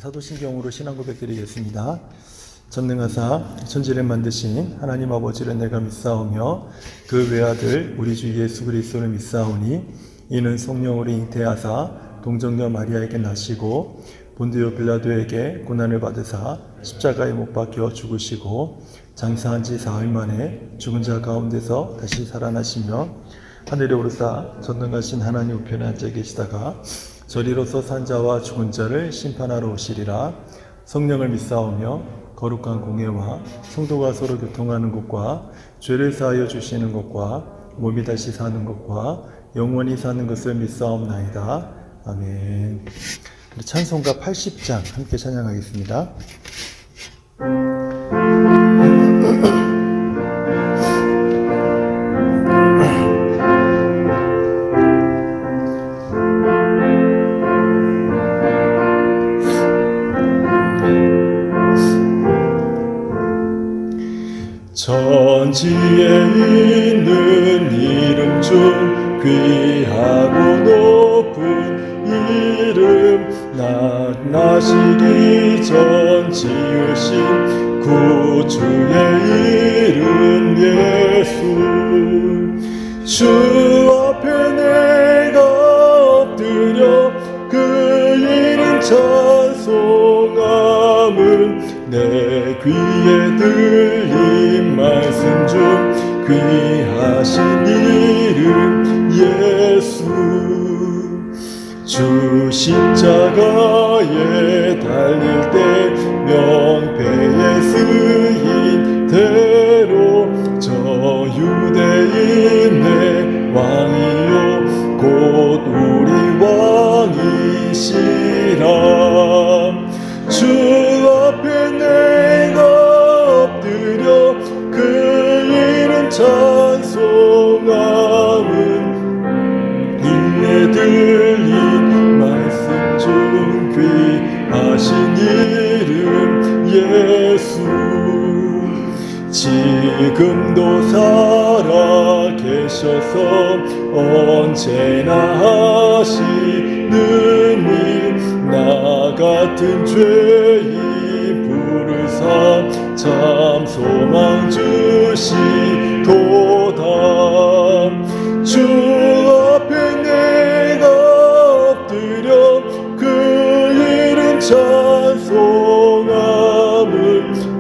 사도신경으로 신앙 고백드리겠습니다. 전능하사 천지를 만드신 하나님 아버지를 내가 믿사오며 그 외아들 우리 주 예수 그리스도를 믿사오니 이는 성령으로 잉태하사 동정녀 마리아에게 나시고 본디오 빌라도에게 고난을 받으사 십자가에 못 박혀 죽으시고 장사한 지 사흘 만에 죽은 자 가운데서 다시 살아나시며 하늘에 오르사 전능하신 하나님 우편에 앉아 계시다가 저리로서 산 자와 죽은 자를 심판하러 오시리라. 성령을 믿사오며 거룩한 공예와 성도가 서로 교통하는 것과 죄를 사하여 주시는 것과 몸이 다시 사는 것과 영원히 사는 것을 믿사옵나이다. 아멘. 찬송가 80장 함께 찬양하겠습니다. 천지에 있는 이름 중 귀하고 높은 이름 나시기 전 지으신 구주의 이름 예수. 주 앞에 내가 엎드려 그 이름 찬송함은 내 귀에 들린 말씀 중 귀하신 이름 예수. 주 십자가에 달릴 때 명패에 쓰인 대로 저 유대인의 왕이요 곧 우리 왕이시라. 주 앞에 내가 엎드려 그 이름 찬송함은 이에 들린 말씀 중 귀하신 이름 예수. 지금도 살아 계셔서 언제나 하시는 일 나 같은 죄인 부르사 참 소망 주시도다. 주 앞에 내가 엎드려 그 이름 찬송함은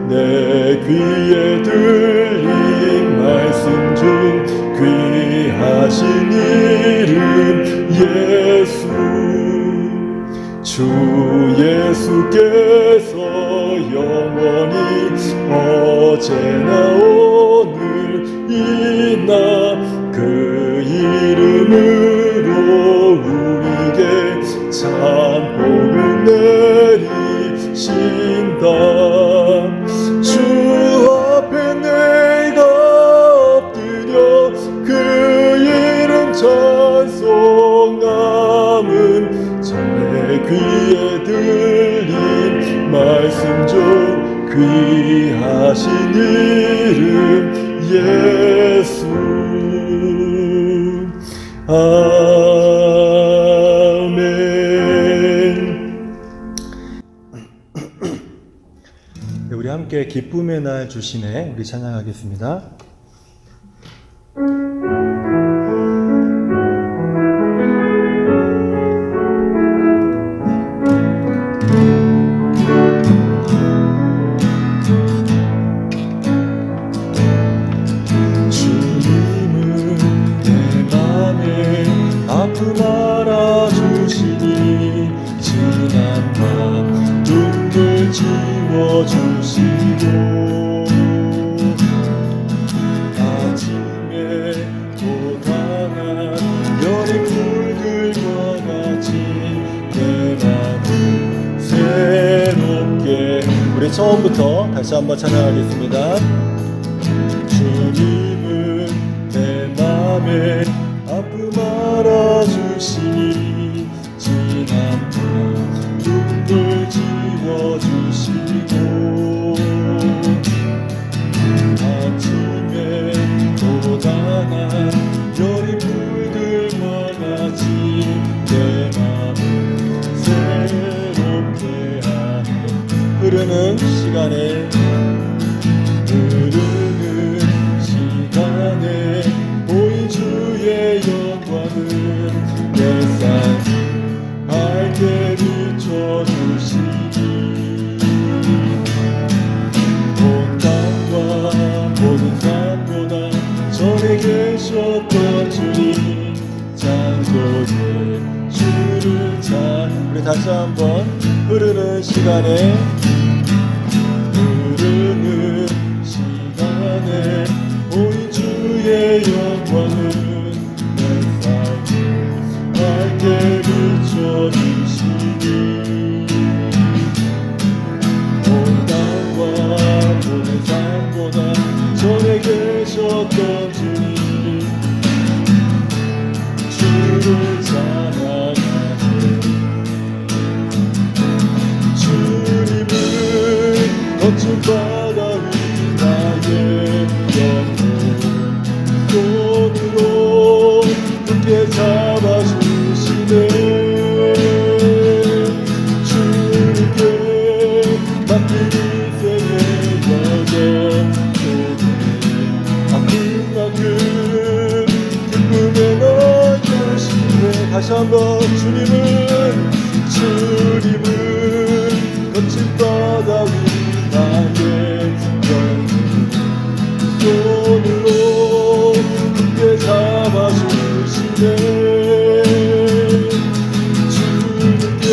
내 귀에 들린 말씀 중 귀하신 이름 예수. 주 예수께서 영원히 어제나 오늘이나 그 이름으로 우리에게 참 복을 내리신다. 주 앞에 내가 엎드려 그 이름 찬송함은 내 귀에 들린 말씀 중 귀하신 이름 예수. 아멘. 우리 함께 기쁨의 날 주시네 우리 찬양하겠습니다. 지워주시고 아침에 또 강한 여린 불들과 같이 내 맘을 새롭게. 우리 처음부터 다시 한번 찬양하겠습니다. 주님은 내 맘에 아픔 알아주시니 지난 밤 눈물 지워주시고 아침에 또 강한 여린 불들과 같이 내 맘을 새롭게 하시니 흐르는 시간에 보인 주의 영광은 내 삶을 밝게 비춰주시니 온 땅과 모든 산보다 전에 계셨던 주님 창조의 주를 찬 우리 다시 한번 흐르는 시간에 보인 주의 영광은 내 삶을 밝게 비춰주시니 온 땅과 모든 산보다 전에 계셨던 주님 주를 찬양하네 주님은 거친 바다 위 나의 손으로 굳게 잡아주시네 주님께 맡긴 인생의 여정 속에 아픈 만큼 기쁨에 넣어주시네 다시 한번 주님은 거친 바다 위 나의 손으로 굳게 잡아주시네 주님께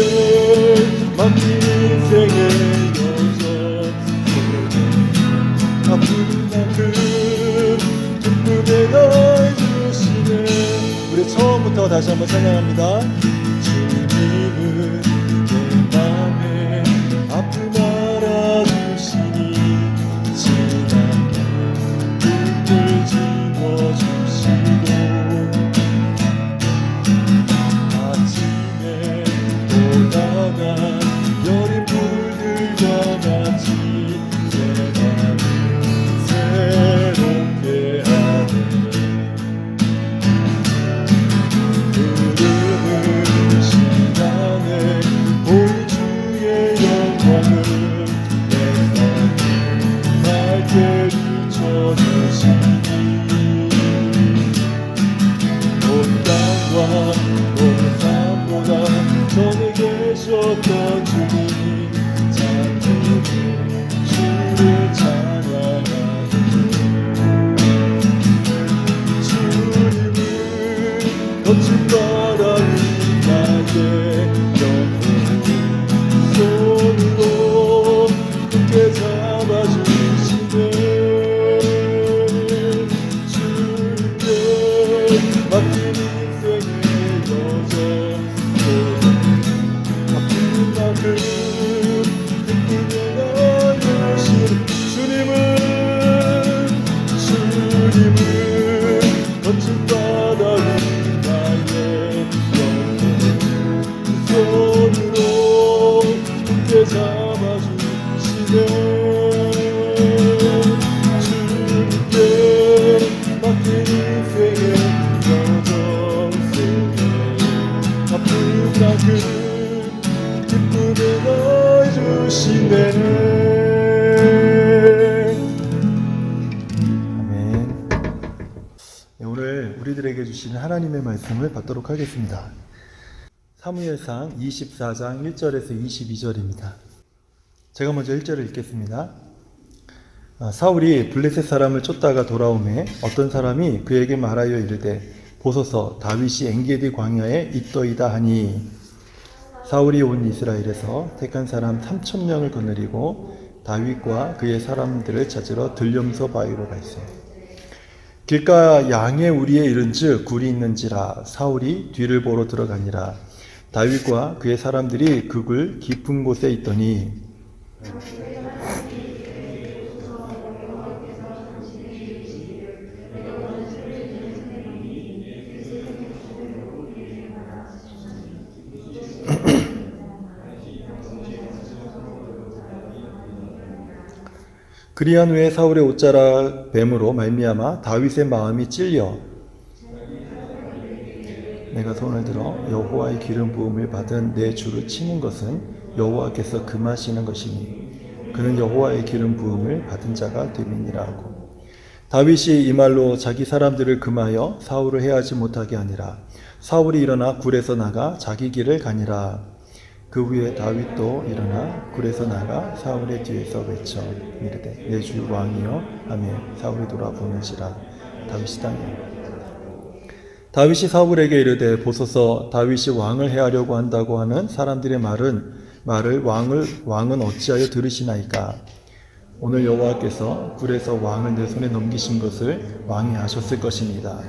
맡긴 인생의 여정 아픈 만큼 기쁨에 넣어주시네 우리 처음부터 다시 한번 찬양합니다. 주님은 내 맘에 아픔 알아주시니 지난 눈물 지워주시고 아침에 돋아난 여린 불들과 같이 내 맘을 새롭게 하네 흐르는 시간에 보인 주의 영광을 내 삶을 밝게 비춰주시니 온 땅과 온 산보다 전에 계셨던 주님 창조의 주를 찬양하네 주님은 거친 바다 위 나의 영혼 손으로 굳게 잡아주시네 주님께 맡긴 인생의 여정 아픈 만큼 기쁨에 넣어주시네 주님은 거친 바다 위 나의 영혼 손으로 굳게 잡아주시네 주님께 맡긴 인생의 여정 속에 아픈 만큼 기쁨에 넣어주시네 아멘. 네, 오늘 우리들에게 주시는 하나님의 말씀을 받도록 하겠습니다. 사무엘상 24장 1절에서 22절입니다. 제가 먼저 1절을 읽겠습니다. 사울이 블레셋 사람을 쫓다가 돌아오매 어떤 사람이 그에게 말하여 이르되 보소서 다윗이 엔게디 광야에 있더이다 하니 사울이 온 이스라엘에서 택한 사람 3,000명을 거느리고 다윗과 그의 사람들을 찾으러 들염소 바위로 갈세 길가 양의 우리에 이른즉 굴이 있는지라 사울이 뒤를 보러 들어가니라 다윗과 그의 사람들이 그 굴 깊은 곳에 있더니 그리한 후에 사울의 옷자락 뱀으로 말미암아 다윗의 마음이 찔려 내가 손을 들어 여호와의 기름 부음을 받은 내 주를 치는 것은 여호와께서 금하시는 것이니 그는 여호와의 기름 부음을 받은 자가 됨이니라 하고, 다윗이 이 말로 자기 사람들을 금하여 사울을 해하지 못하게 하니라. 사울이 일어나 굴에서 나가 자기 길을 가니라. 그 후에 다윗도 일어나 굴에서 나가 사울의 뒤에서 외쳐 이르되 내 주 왕이여 하며 사울이 돌아보는지라. 다윗이 땅에 다윗이 사울에게 이르되 보소서 다윗이 왕을 해하려고 한다고 하는 사람들의 말을 왕은 어찌하여 들으시나이까. 오늘 여호와께서 굴에서 왕을 내 손에 넘기신 것을 왕이 아셨을 것입니다.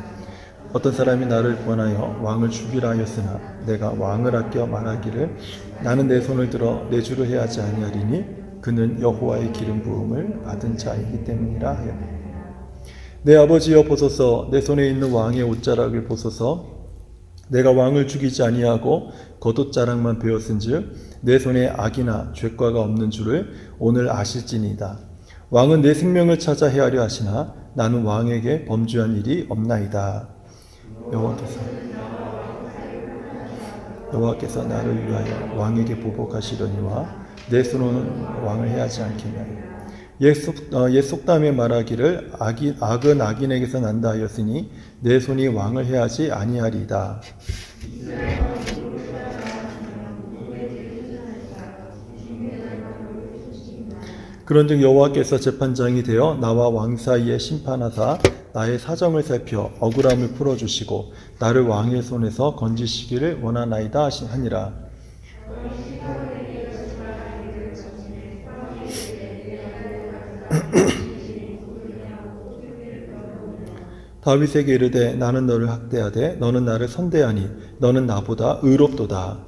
어떤 사람이 나를 권하여 왕을 죽이라 하였으나 내가 왕을 아껴 말하기를 나는 내 손을 들어 내 주를 해하지 아니하리니 그는 여호와의 기름 부음을 받은 자이기 때문이라 하였네. 내 아버지여 보소서 내 손에 있는 왕의 옷자락을 보소서. 내가 왕을 죽이지 아니하고 겉옷자락만 베었은즉 내 손에 악이나 죄과가 없는 줄을 오늘 아실지니이다. 왕은 내 생명을 찾아 해하려 하시나 나는 왕에게 범죄한 일이 없나이다. 여호와께서 나를 위하여 왕에게 보복하시려니와 내 손으로는 왕을 해하지 않겠나요. 옛 속담에 말하기를 악은 악인에게서 난다 하였으니 내 손이 왕을 해하지 아니하리이다. 그런즉 여호와께서 재판장이 되어 나와 왕 사이에 심판하사 나의 사정을 살펴 억울함을 풀어주시고 나를 왕의 손에서 건지시기를 원하나이다 하니라. 다윗에게 이르되 나는 너를 학대하되 너는 나를 선대하니 너는 나보다 의롭도다.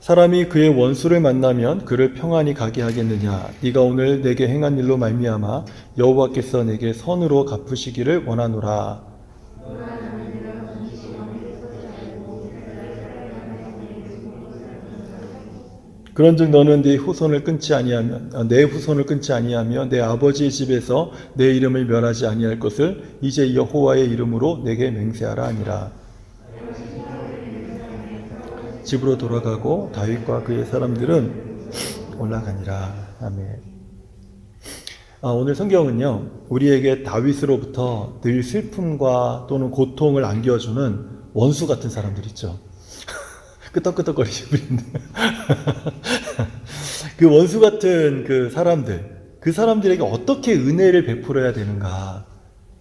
사람이 그의 원수를 만나면 그를 평안히 가게 하겠느냐. 네가 오늘 내게 행한 일로 말미암아 여호와께서 내게 선으로 갚으시기를 원하노라. 그런즉 너는 내 후손을 끊지 아니하며 내 아버지의 집에서 내 이름을 멸하지 아니할 것을 이제 여호와의 이름으로 내게 맹세하라 하니라. 집으로 돌아가고 다윗과 그의 사람들은 올라가니라. 아멘. 오늘 성경은요, 우리에게 다윗으로부터 늘 슬픔과 또는 고통을 안겨주는 원수 같은 사람들 있죠. 끄떡끄떡거리시는 분인데 그 원수 같은 그 사람들에게 어떻게 은혜를 베풀어야 되는가,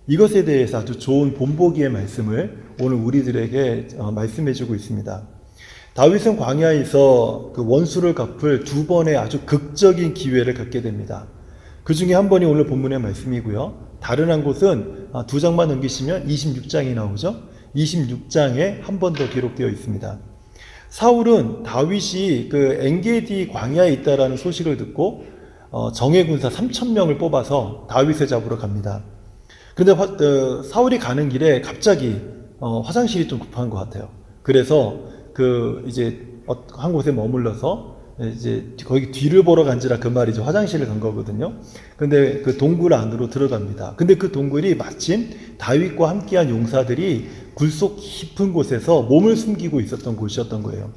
이것에 대해서 아주 좋은 본보기의 말씀을 오늘 우리들에게 말씀해주고 있습니다. 다윗은 광야에서 그 원수를 갚을 두 번의 아주 극적인 기회를 갖게 됩니다. 그 중에 한 번이 오늘 본문의 말씀이고요. 다른 한 곳은 두 장만 넘기시면 26장이 나오죠. 26장에 한 번 더 기록되어 있습니다. 사울은 다윗이 그 엔게디 광야에 있다라는 소식을 듣고 정예 군사 3,000명을 뽑아서 다윗을 잡으러 갑니다. 그런데 사울이 가는 길에 갑자기 화장실이 좀 급한 것 같아요. 그래서 이제 한 곳에 머물러서 이제 거기 뒤를 보러 간지라 그 말이죠. 화장실을 간 거거든요. 근데 그 동굴 안으로 들어갑니다. 근데 그 동굴이 마침 다윗과 함께한 용사들이 굴속 깊은 곳에서 몸을 숨기고 있었던 곳이었던 거예요.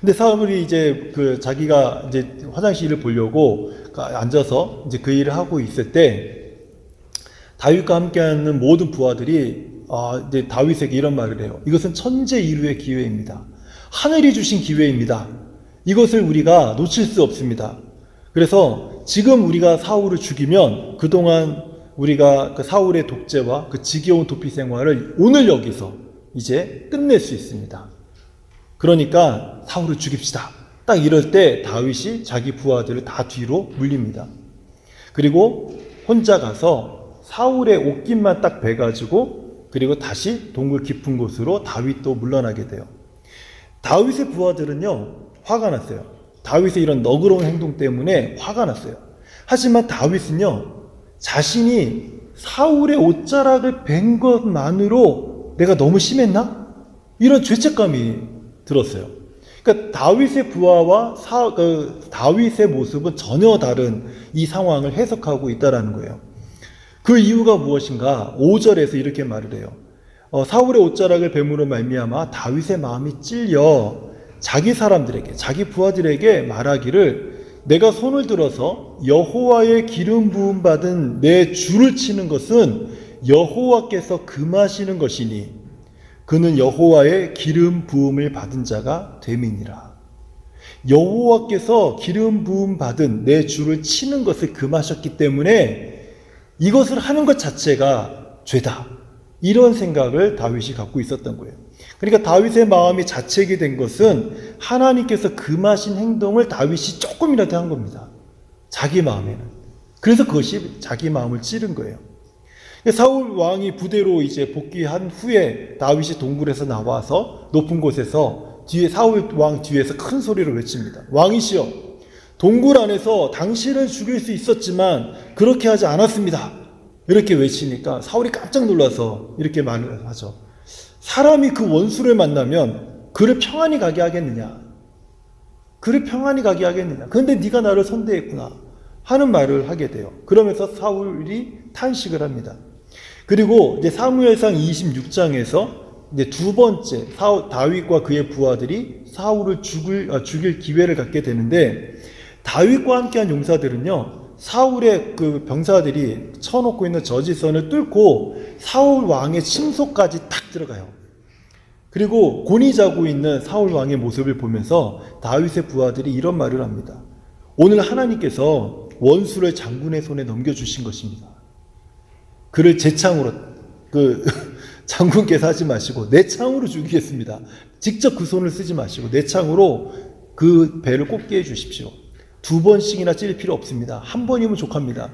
근데 사울이 이제 자기가 이제 화장실을 보려고 앉아서 이제 그 일을 하고 있을 때 다윗과 함께하는 모든 부하들이 이제 다윗에게 이런 말을 해요. 이것은 천재일우의 기회입니다. 하늘이 주신 기회입니다. 이것을 우리가 놓칠 수 없습니다. 그래서 지금 우리가 사울을 죽이면 그동안 우리가 그 사울의 독재와 그 지겨운 도피 생활을 오늘 여기서 이제 끝낼 수 있습니다. 그러니까 사울을 죽입시다. 딱 이럴 때 다윗이 자기 부하들을 다 뒤로 물립니다. 그리고 혼자 가서 사울의 옷깃만 딱 베가지고 그리고 다시 동굴 깊은 곳으로 다윗도 물러나게 돼요. 다윗의 부하들은요, 화가 났어요. 다윗의 이런 너그러운 행동 때문에 화가 났어요. 하지만 다윗은요, 자신이 사울의 옷자락을 벤 것만으로 내가 너무 심했나? 이런 죄책감이 들었어요. 그러니까 다윗의 부하와 다윗의 모습은 전혀 다른 이 상황을 해석하고 있다는 거예요. 그 이유가 무엇인가? 5절에서 이렇게 말을 해요. 사울의 옷자락을 뱀으로 말미암아 다윗의 마음이 찔려 자기 사람들에게, 자기 부하들에게 말하기를 내가 손을 들어서 여호와의 기름 부음 받은 내 주를 치는 것은 여호와께서 금하시는 것이니 그는 여호와의 기름 부음을 받은 자가 됨이니라. 여호와께서 기름 부음 받은 내 주를 치는 것을 금하셨기 때문에 이것을 하는 것 자체가 죄다. 이런 생각을 다윗이 갖고 있었던 거예요. 그러니까 다윗의 마음이 자책이 된 것은 하나님께서 금하신 행동을 다윗이 조금이라도 한 겁니다. 자기 마음에는. 그래서 그것이 자기 마음을 찌른 거예요. 사울 왕이 부대로 이제 복귀한 후에 다윗이 동굴에서 나와서 높은 곳에서 사울 왕 뒤에서 큰 소리로 외칩니다. 왕이시여, 동굴 안에서 당신을 죽일 수 있었지만 그렇게 하지 않았습니다. 이렇게 외치니까 사울이 깜짝 놀라서 이렇게 말을 하죠. 사람이 그 원수를 만나면 그를 평안히 가게 하겠느냐? 그를 평안히 가게 하겠느냐? 그런데 네가 나를 선대했구나 하는 말을 하게 돼요. 그러면서 사울이 탄식을 합니다. 그리고 이제 사무엘상 26장에서 이제 두 번째 다윗과 그의 부하들이 사울을 죽일 기회를 갖게 되는데, 다윗과 함께한 용사들은요, 사울의 그 병사들이 쳐놓고 있는 저지선을 뚫고 사울 왕의 침소까지 탁 들어가요. 그리고 곤히 자고 있는 사울 왕의 모습을 보면서 다윗의 부하들이 이런 말을 합니다. 오늘 하나님께서 원수를 장군의 손에 넘겨주신 것입니다. 그를 제 창으로, 장군께서 하지 마시고 내 창으로 죽이겠습니다. 직접 그 손을 쓰지 마시고 내 창으로 그 배를 꼽게 해주십시오. 두 번씩이나 찔 필요 없습니다. 한 번이면 족합니다.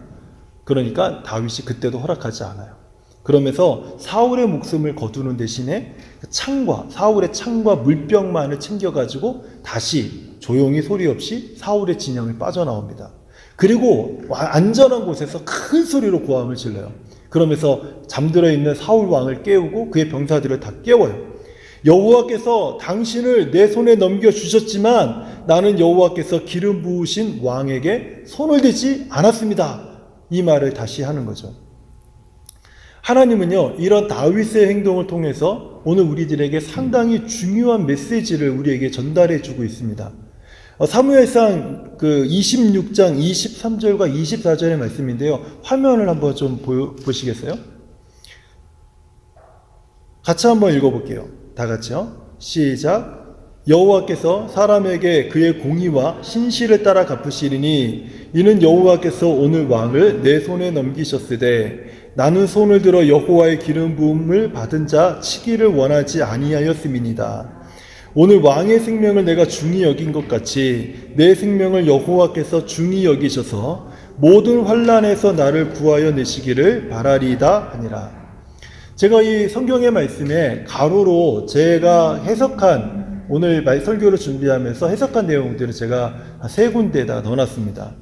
그러니까 다윗이 그때도 허락하지 않아요. 그러면서 사울의 목숨을 거두는 대신에 사울의 창과 물병만을 챙겨가지고 다시 조용히 소리 없이 사울의 진영을 빠져나옵니다. 그리고 안전한 곳에서 큰 소리로 고함을 질러요. 그러면서 잠들어 있는 사울 왕을 깨우고 그의 병사들을 다 깨워요. 여호와께서 당신을 내 손에 넘겨주셨지만 나는 여호와께서 기름 부으신 왕에게 손을 대지 않았습니다. 이 말을 다시 하는 거죠. 하나님은요, 이런 다윗의 행동을 통해서 오늘 우리들에게 상당히 중요한 메시지를 우리에게 전달해 주고 있습니다. 사무엘상 26장 23절과 24절의 말씀인데요. 화면을 한번 좀 보시겠어요? 같이 한번 읽어볼게요. 다 같이요. 시작. 여호와께서 사람에게 그의 공의와 신실을 따라 갚으시리니 이는 여호와께서 오늘 왕을 내 손에 넘기셨으되 나는 손을 들어 여호와의 기름 부음을 받은 자 치기를 원하지 아니하였음이니이다. 오늘 왕의 생명을 내가 중히 여긴 것 같이 내 생명을 여호와께서 중히 여기셔서 모든 환난에서 나를 구하여 내시기를 바라리이다 하니라. 제가 이 성경의 말씀에 가로로 제가 해석한 오늘 설교를 준비하면서 해석한 내용들을 제가 세 군데에다 넣어놨습니다.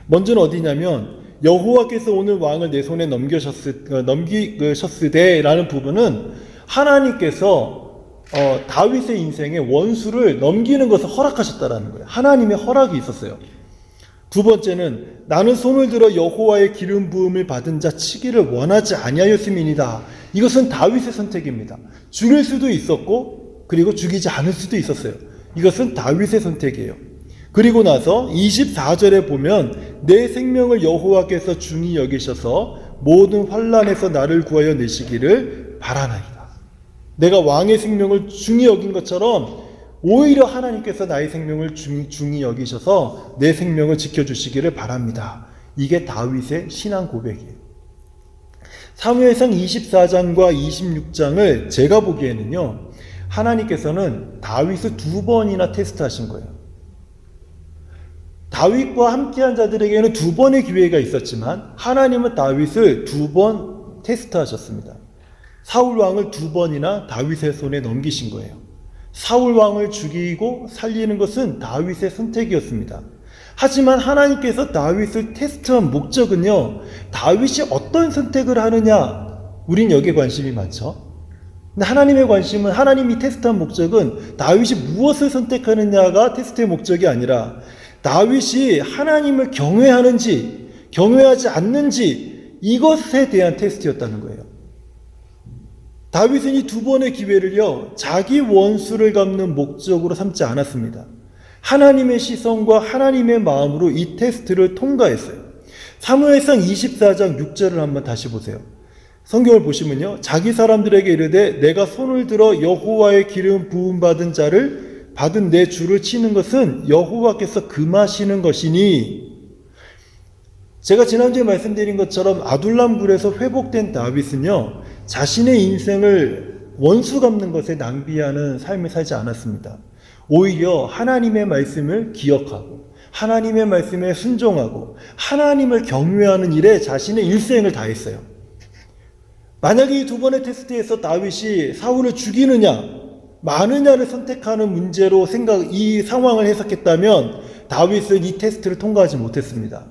먼저는 어디냐면 여호와께서 오늘 왕을 내 손에 넘기셨으되 라는 부분은 하나님께서 다윗의 인생에 원수를 넘기는 것을 허락하셨다라는 거예요. 하나님의 허락이 있었어요. 두 번째는 나는 손을 들어 여호와의 기름 부음을 받은 자 치기를 원하지 아니하였음이니이다. 이것은 다윗의 선택입니다. 죽일 수도 있었고 그리고 죽이지 않을 수도 있었어요. 이것은 다윗의 선택이에요. 그리고 나서 24절에 보면 내 생명을 여호와께서 중히 여기셔서 모든 환난에서 나를 구하여 내시기를 바라나이다. 내가 왕의 생명을 중히 여긴 것처럼 오히려 하나님께서 나의 생명을 중히 여기셔서 내 생명을 지켜주시기를 바랍니다. 이게 다윗의 신앙 고백이에요. 사무엘상 24장과 26장을 제가 보기에는요, 하나님께서는 다윗을 두 번이나 테스트하신 거예요. 다윗과 함께한 자들에게는 두 번의 기회가 있었지만 하나님은 다윗을 두 번 테스트하셨습니다. 사울 왕을 두 번이나 다윗의 손에 넘기신 거예요. 사울 왕을 죽이고 살리는 것은 다윗의 선택이었습니다. 하지만 하나님께서 다윗을 테스트한 목적은요, 다윗이 어떤 선택을 하느냐, 우린 여기에 관심이 많죠. 근데 하나님의 관심은, 하나님이 테스트한 목적은 다윗이 무엇을 선택하느냐가 테스트의 목적이 아니라 다윗이 하나님을 경외하는지 경외하지 않는지 이것에 대한 테스트였다는 거예요. 다윗은 이 두 번의 기회를요, 자기 원수를 갚는 목적으로 삼지 않았습니다. 하나님의 시선과 하나님의 마음으로 이 테스트를 통과했어요. 사무엘상 24장 6절을 한번 다시 보세요. 성경을 보시면요, 자기 사람들에게 이르되 내가 손을 들어 여호와의 기름 부음 받은 자를 받은 내 주를 치는 것은 여호와께서 금하시는 것이니, 제가 지난주에 말씀드린 것처럼 아둘람굴에서 회복된 다윗은요, 자신의 인생을 원수 갚는 것에 낭비하는 삶을 살지 않았습니다. 오히려 하나님의 말씀을 기억하고 하나님의 말씀에 순종하고 하나님을 경외하는 일에 자신의 일생을 다했어요. 만약에 이 두 번의 테스트에서 다윗이 사울을 죽이느냐 마느냐를 선택하는 문제로 이 상황을 해석했다면 다윗은 이 테스트를 통과하지 못했습니다.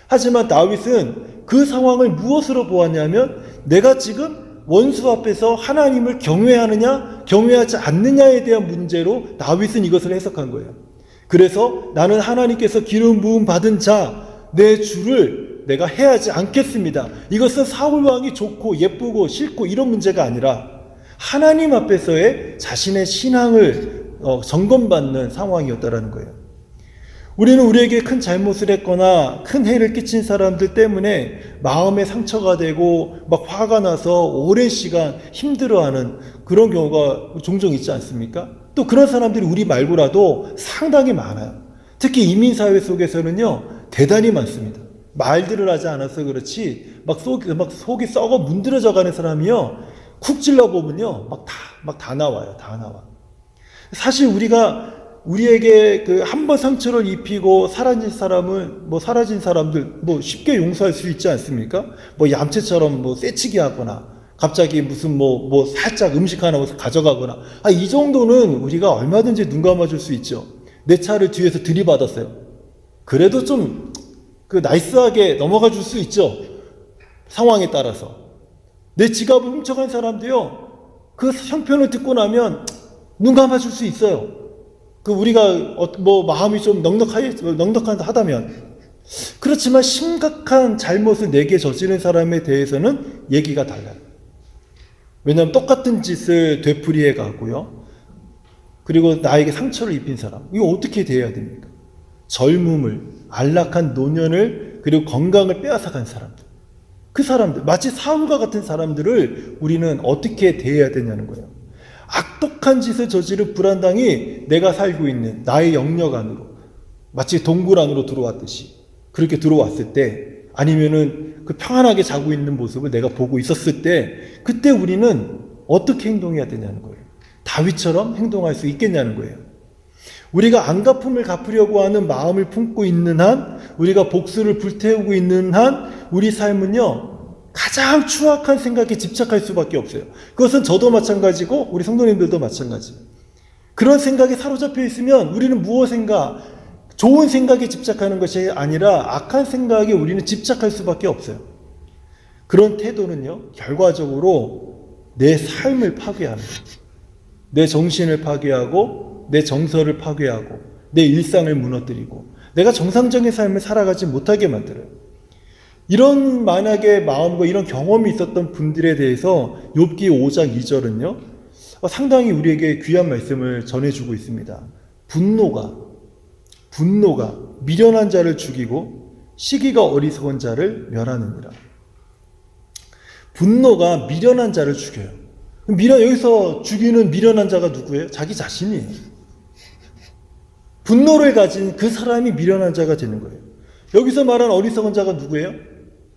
하지만 다윗은 그 상황을 무엇으로 보았냐면, 내가 지금 원수 앞에서 하나님을 경외하느냐 경외하지 않느냐에 대한 문제로 다윗은 이것을 해석한 거예요. 그래서 나는 하나님께서 기름 부음 받은 자 내 주를 내가 해하지 않겠습니다. 이것은 사울 왕이 좋고 예쁘고 싫고 이런 문제가 아니라 하나님 앞에서의 자신의 신앙을 점검받는 상황이었다라는 거예요. 우리는 우리에게 큰 잘못을 했거나 큰 해를 끼친 사람들 때문에 마음에 상처가 되고 막 화가 나서 오랜 시간 힘들어하는 그런 경우가 종종 있지 않습니까? 또 그런 사람들이 우리 말고라도 상당히 많아요. 특히 이민사회 속에서는요, 대단히 많습니다. 말들을 하지 않아서 그렇지 막 속이 썩어 문드러져 가는 사람이요, 쿡 찔러보면요 막 다 나와요. 다 나와. 사실 우리에게 그 한 번 상처를 입히고 사라진 사람들 쉽게 용서할 수 있지 않습니까? 얌체처럼 쎄치기 하거나 갑자기 무슨 살짝 음식 하나 가져가거나, 이 정도는 우리가 얼마든지 눈 감아줄 수 있죠. 내 차를 뒤에서 들이받았어요. 그래도 좀 나이스하게 넘어가 줄 수 있죠. 상황에 따라서. 내 지갑을 훔쳐간 사람도요, 그 형편을 듣고 나면 눈 감아줄 수 있어요. 우리가 마음이 좀 넉넉하다면. 그렇지만 심각한 잘못을 내게 저지른 사람에 대해서는 얘기가 달라요. 왜냐하면 똑같은 짓을 되풀이해 가고요, 그리고 나에게 상처를 입힌 사람, 이거 어떻게 대해야 됩니까? 젊음을, 안락한 노년을, 그리고 건강을 빼앗아간 사람들, 그 사람들, 마치 사울과 같은 사람들을 우리는 어떻게 대해야 되냐는 거예요. 악독한 짓을 저지른 불안당이 내가 살고 있는 나의 영역 안으로 마치 동굴 안으로 들어왔듯이 그렇게 들어왔을 때, 아니면은 그 평안하게 자고 있는 모습을 내가 보고 있었을 때, 그때 우리는 어떻게 행동해야 되냐는 거예요. 다윗처럼 행동할 수 있겠냐는 거예요. 우리가 안갚음을 갚으려고 하는 마음을 품고 있는 한, 우리가 복수를 불태우고 있는 한, 우리 삶은요 가장 추악한 생각에 집착할 수밖에 없어요. 그것은 저도 마찬가지고 우리 성도님들도 마찬가지예요. 그런 생각에 사로잡혀 있으면 우리는 무엇인가 좋은 생각에 집착하는 것이 아니라 악한 생각에 우리는 집착할 수밖에 없어요. 그런 태도는요, 결과적으로 내 삶을 파괴하는 거예요. 내 정신을 파괴하고 내 정서를 파괴하고 내 일상을 무너뜨리고 내가 정상적인 삶을 살아가지 못하게 만들어요. 이런 만약에 마음과 이런 경험이 있었던 분들에 대해서 욥기 5장 2절은요 상당히 우리에게 귀한 말씀을 전해주고 있습니다. 분노가 미련한 자를 죽이고 시기가 어리석은 자를 멸하느니라. 분노가 미련한 자를 죽여요. 여기서 죽이는 미련한 자가 누구예요? 자기 자신이에요. 분노를 가진 그 사람이 미련한 자가 되는 거예요. 여기서 말한 어리석은 자가 누구예요?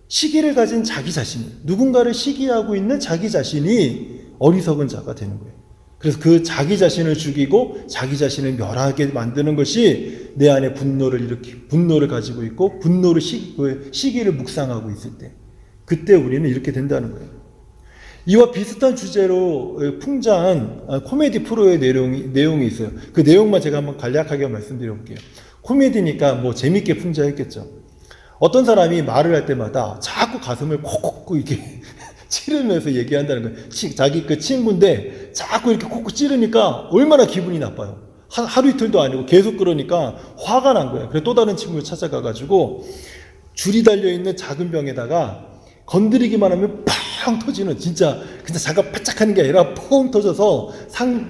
시기를 가진 자기 자신이에요. 누군가를 시기하고 있는 자기 자신이 어리석은 자가 되는 거예요. 그래서 그 자기 자신을 죽이고 자기 자신을 멸하게 만드는 것이 내 안에 분노를 가지고 있고 시기를 묵상하고 있을 때, 그때 우리는 이렇게 된다는 거예요. 이와 비슷한 주제로 풍자한 코미디 프로의 내용이 있어요. 그 내용만 제가 한번 간략하게 말씀드려 볼게요. 코미디니까 재밌게 풍자했겠죠. 어떤 사람이 말을 할 때마다 자꾸 가슴을 콕콕 이렇게 찌르면서 얘기한다는 거예요. 자기 그 친구인데 자꾸 이렇게 콕콕 찌르니까 얼마나 기분이 나빠요. 하루 이틀도 아니고 계속 그러니까 화가 난 거예요. 그래서 또 다른 친구를 찾아가가지고 줄이 달려있는 작은 병에다가 건드리기만 하면 팍 펑 터지는, 진짜 자가 바짝하는 게 아니라 펑 터져서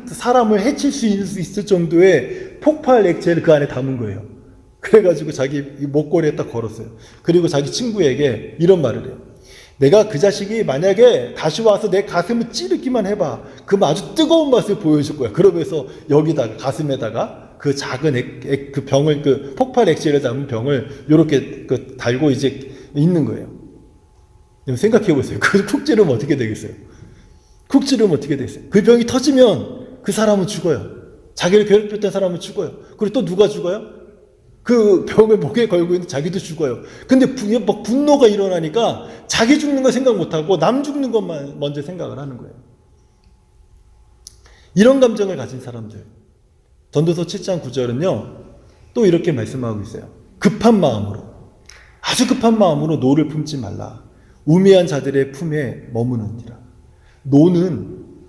사람을 해칠 수 있을 정도의 폭발 액체를 그 안에 담은 거예요. 그래가지고 자기 목걸이에 딱 걸었어요. 그리고 자기 친구에게 이런 말을 해요. 내가 그 자식이 만약에 다시 와서 내 가슴을 찌르기만 해봐. 그럼 아주 뜨거운 맛을 보여줄 거야. 그러면서 여기다가, 가슴에다가 그 작은 그 병을, 그 폭발 액체를 담은 병을 이렇게 달고 이제 있는 거예요. 생각해 보세요. 그걸 쿡 찌르면 어떻게 되겠어요? 쿡 찌르면 어떻게 되겠어요? 그 병이 터지면 그 사람은 죽어요. 자기를 괴롭혔던 사람은 죽어요. 그리고 또 누가 죽어요? 그 병을 목에 걸고 있는 자기도 죽어요. 근데 막 분노가 일어나니까 자기 죽는 거 생각 못하고 남 죽는 것만 먼저 생각을 하는 거예요. 이런 감정을 가진 사람들, 전도서 7장 9절은요 또 이렇게 말씀하고 있어요. 급한 마음으로, 아주 급한 마음으로 노를 품지 말라. 우매한 자들의 품에 머무느니라.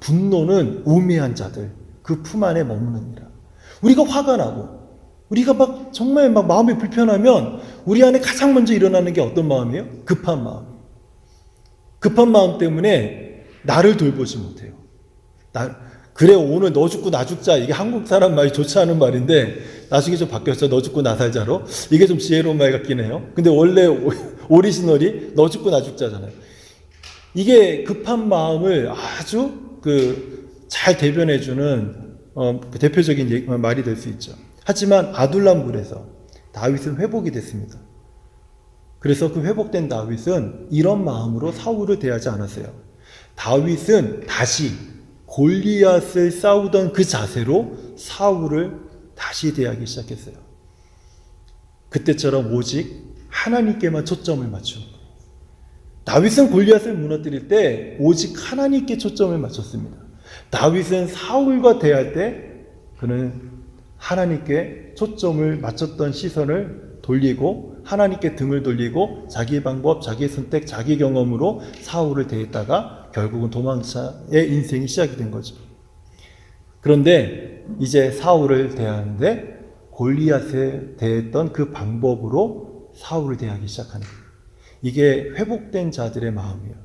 분노는 우매한 자들 그 품 안에 머무느니라. 우리가 화가 나고 우리가 막 정말 막 마음이 불편하면 우리 안에 가장 먼저 일어나는 게 어떤 마음이에요? 급한 마음. 급한 마음 때문에 나를 돌보지 못해요. 그래 오늘 너 죽고 나 죽자, 이게 한국 사람 말이 좋지 않은 말인데 나중에 좀 바뀌었죠. 너 죽고 나 살자로. 이게 좀 지혜로운 말 같긴 해요. 근데 원래 오리지널이 너 죽고 나 죽자잖아요. 이게 급한 마음을 아주 잘 대변해주는 대표적인 말이 될 수 있죠. 하지만 아둘람굴에서 다윗은 회복이 됐습니다. 그래서 그 회복된 다윗은 이런 마음으로 사울을 대하지 않았어요. 다윗은 다시 골리앗을 싸우던 그 자세로 사울을 다시 대하기 시작했어요. 그때처럼 오직 하나님께만 초점을 맞추는 거예요. 다윗은 골리앗을 무너뜨릴 때 오직 하나님께 초점을 맞췄습니다. 다윗은 사울과 대할 때 그는 하나님께 초점을 맞췄던 시선을 돌리고 하나님께 등을 돌리고 자기 방법, 자기 선택, 자기 경험으로 사울을 대했다가 결국은 도망자의 인생이 시작이 된 거죠. 그런데 이제 사울을 대하는데 골리앗에 대했던 그 방법으로 사울을 대하기 시작하는 거예요. 이게 회복된 자들의 마음이에요.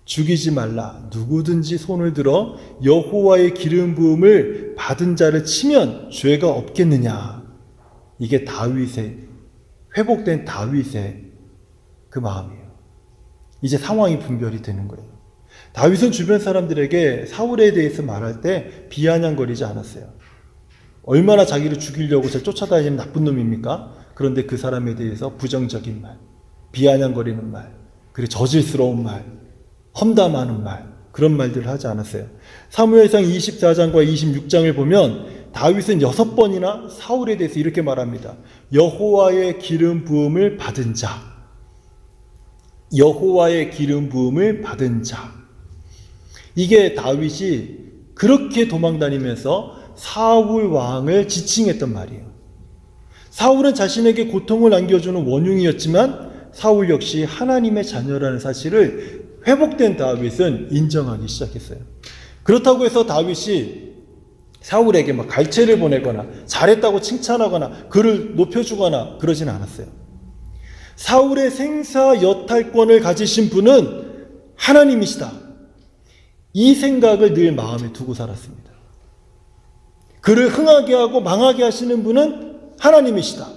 죽이지 말라. 누구든지 손을 들어 여호와의 기름 부음을 받은 자를 치면 죄가 없겠느냐. 이게 회복된 다윗의 그 마음이에요. 이제 상황이 분별이 되는 거예요. 다윗은 주변 사람들에게 사울에 대해서 말할 때 비아냥거리지 않았어요. 얼마나 자기를 죽이려고 쫓아다니는 나쁜 놈입니까? 그런데 그 사람에 대해서 부정적인 말, 비아냥거리는 말, 그리고 저질스러운 말, 험담하는 말, 그런 말들을 하지 않았어요. 사무엘상 24장과 26장을 보면 다윗은 6번이나 사울에 대해서 이렇게 말합니다. 여호와의 기름 부음을 받은 자, 여호와의 기름 부음을 받은 자. 이게 다윗이 그렇게 도망다니면서 사울 왕을 지칭했던 말이에요. 사울은 자신에게 고통을 안겨주는 원흉이었지만 사울 역시 하나님의 자녀라는 사실을 회복된 다윗은 인정하기 시작했어요. 그렇다고 해서 다윗이 사울에게 막 갈채를 보내거나 잘했다고 칭찬하거나 그를 높여주거나 그러진 않았어요. 사울의 생사 여탈권을 가지신 분은 하나님이시다. 이 생각을 늘 마음에 두고 살았습니다. 그를 흥하게 하고 망하게 하시는 분은 하나님이시다.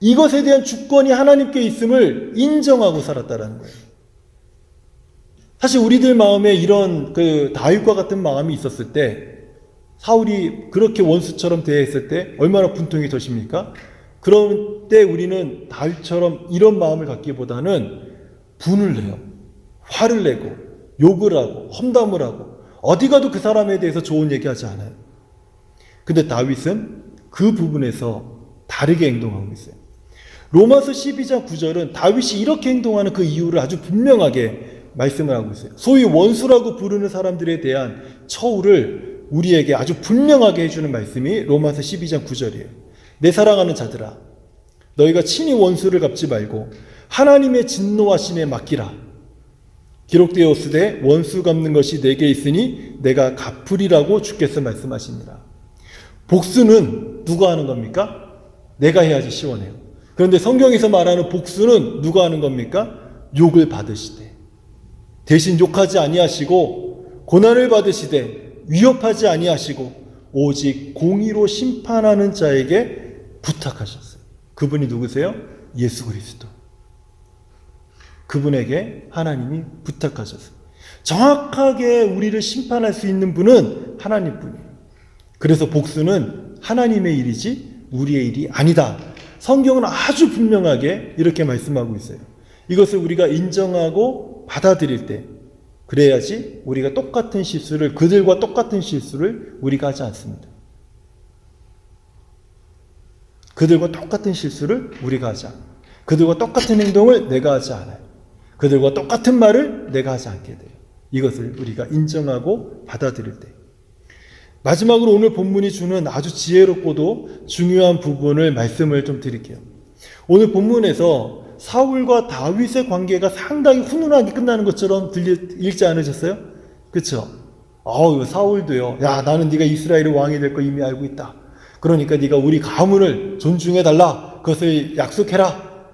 이것에 대한 주권이 하나님께 있음을 인정하고 살았다라는 거예요. 사실 우리들 마음에 이런 다윗과 같은 마음이 있었을 때, 사울이 그렇게 원수처럼 대했을 때 얼마나 분통이 터집니까? 그런 때 우리는 다윗처럼 이런 마음을 갖기보다는 분을 내요. 화를 내고 욕을 하고 험담을 하고 어디 가도 그 사람에 대해서 좋은 얘기하지 않아요. 근데 다윗은 그 부분에서 다르게 행동하고 있어요. 로마서 12장 9절은 다윗이 이렇게 행동하는 그 이유를 아주 분명하게 말씀을 하고 있어요. 소위 원수라고 부르는 사람들에 대한 처우를 우리에게 아주 분명하게 해주는 말씀이 로마서 12장 9절이에요. 내 사랑하는 자들아, 너희가 친히 원수를 갚지 말고 하나님의 진노하심에 맡기라. 기록되었으되 원수 갚는 것이 내게 있으니 내가 갚으리라고 주께서 말씀하시니라. 복수는 누가 하는 겁니까? 내가 해야지 시원해요. 그런데 성경에서 말하는 복수는 누가 하는 겁니까? 욕을 받으시되 대신 욕하지 아니하시고 고난을 받으시되 위협하지 아니하시고 오직 공의로 심판하는 자에게 부탁하셨어요. 그분이 누구세요? 예수 그리스도. 그분에게 하나님이 부탁하셨어요. 정확하게 우리를 심판할 수 있는 분은 하나님뿐이에요. 그래서 복수는 하나님의 일이지 우리의 일이 아니다. 성경은 아주 분명하게 이렇게 말씀하고 있어요. 이것을 우리가 인정하고 받아들일 때, 그래야지 우리가 똑같은 실수를, 그들과 똑같은 실수를 우리가 하지 않습니다. 그들과 똑같은 실수를 우리가 하지 않아요. 그들과 똑같은 행동을 내가 하지 않아요. 그들과 똑같은 말을 내가 하지 않게 돼요. 이것을 우리가 인정하고 받아들일 때. 마지막으로 오늘 본문이 주는 아주 지혜롭고도 중요한 부분을 말씀을 좀 드릴게요. 오늘 본문에서 사울과 다윗의 관계가 상당히 훈훈하게 끝나는 것처럼 읽지 않으셨어요? 그렇죠? 사울도요. 야, 나는 네가 이스라엘의 왕이 될 거 이미 알고 있다. 그러니까 네가 우리 가문을 존중해 달라. 그것을 약속해라.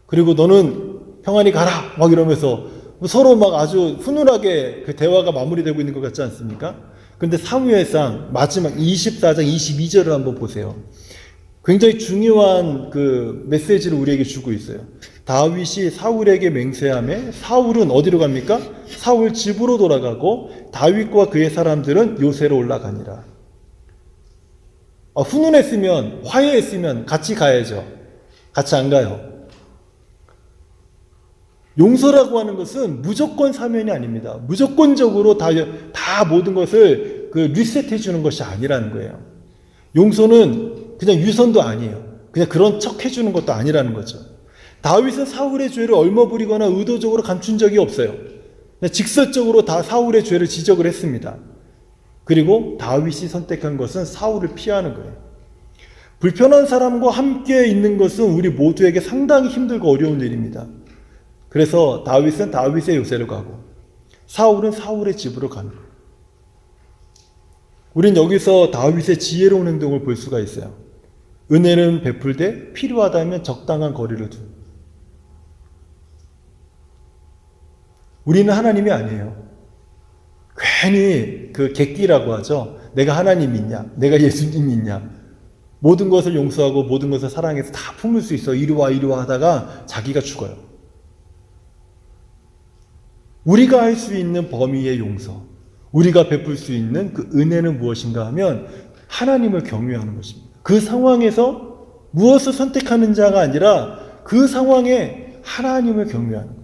그리고 너는 평안히 가라. 막 이러면서 서로 막 아주 훈훈하게 그 대화가 마무리되고 있는 것 같지 않습니까? 근데 사무엘상 마지막 24장 22절을 한번 보세요. 굉장히 중요한 그 메시지를 우리에게 주고 있어요. 다윗이 사울에게 맹세하며 사울은 어디로 갑니까? 사울 집으로 돌아가고 다윗과 그의 사람들은 요새로 올라가니라. 훈훈했으면, 화해했으면 같이 가야죠. 같이 안 가요. 용서라고 하는 것은 무조건 사면이 아닙니다. 무조건적으로 다 모든 것을 리셋해 주는 것이 아니라는 거예요. 용서는 그냥 유선도 아니에요. 그냥 그런 척 해주는 것도 아니라는 거죠. 다윗은 사울의 죄를 얼머부리거나 의도적으로 감춘 적이 없어요. 그냥 직설적으로 다 사울의 죄를 지적을 했습니다. 그리고 다윗이 선택한 것은 사울을 피하는 거예요. 불편한 사람과 함께 있는 것은 우리 모두에게 상당히 힘들고 어려운 일입니다. 그래서 다윗은 다윗의 요새로 가고 사울은 사울의 집으로 가는 거예요. 우린 여기서 다윗의 지혜로운 행동을 볼 수가 있어요. 은혜는 베풀되 필요하다면 적당한 거리를 두고. 우리는 하나님이 아니에요. 괜히 그 객기라고 하죠. 내가 하나님 있냐? 내가 예수님 있냐? 모든 것을 용서하고 모든 것을 사랑해서 다 품을 수 있어. 이리 와 하다가 자기가 죽어요. 우리가 할 수 있는 범위의 용서, 우리가 베풀 수 있는 그 은혜는 무엇인가 하면 하나님을 경외하는 것입니다. 그 상황에서 무엇을 선택하는 자가 아니라 그 상황에 하나님을 경외하는 거예요.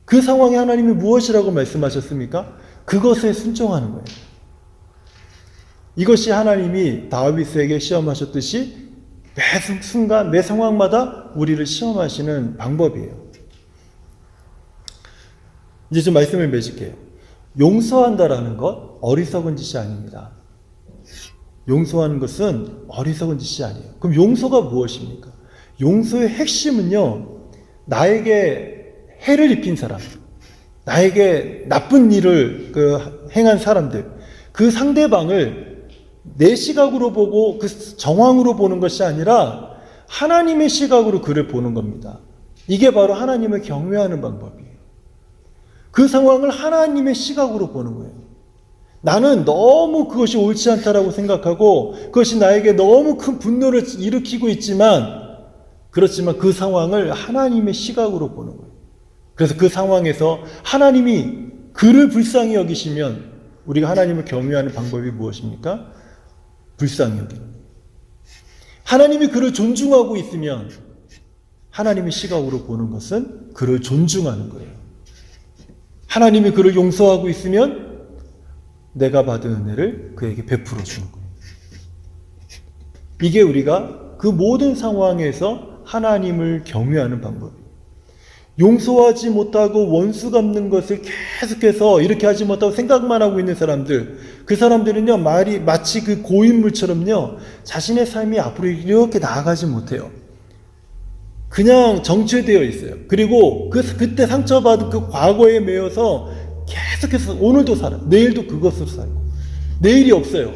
그 상황에 하나님이 무엇이라고 말씀하셨습니까? 그것에 순종하는 거예요. 이것이 하나님이 다윗에게 시험하셨듯이 매 순간, 매 상황마다 우리를 시험하시는 방법이에요. 이제 좀 말씀을 맺을게요. 용서한다라는 것 어리석은 짓이 아닙니다. 용서하는 것은 어리석은 짓이 아니에요. 그럼 용서가 무엇입니까? 용서의 핵심은요, 나에게 해를 입힌 사람, 나에게 나쁜 일을 행한 사람들, 그 상대방을 내 시각으로 보고 그 정황으로 보는 것이 아니라 하나님의 시각으로 그를 보는 겁니다. 이게 바로 하나님을 경외하는 방법이에요. 그 상황을 하나님의 시각으로 보는 거예요. 나는 너무 그것이 옳지 않다라고 생각하고 그것이 나에게 너무 큰 분노를 일으키고 있지만, 그렇지만 그 상황을 하나님의 시각으로 보는 거예요. 그래서 그 상황에서 하나님이 그를 불쌍히 여기시면 우리가 하나님을 경외하는 방법이 무엇입니까? 불쌍히 여기는 거예요. 하나님이 그를 존중하고 있으면 하나님의 시각으로 보는 것은 그를 존중하는 거예요. 하나님이 그를 용서하고 있으면 내가 받은 은혜를 그에게 베풀어 주는 거예요. 이게 우리가 그 모든 상황에서 하나님을 경외하는 방법이에요. 용서하지 못하고 원수 갚는 것을 계속해서 이렇게 하지 못하고 생각만 하고 있는 사람들, 그 사람들은요, 마치 그 고인물처럼요, 자신의 삶이 앞으로 이렇게 나아가지 못해요. 그냥 정체되어 있어요. 그리고 그때 상처받은 그 과거에 매여서 계속해서 오늘도 살아. 내일도 그것으로 살고. 내일이 없어요.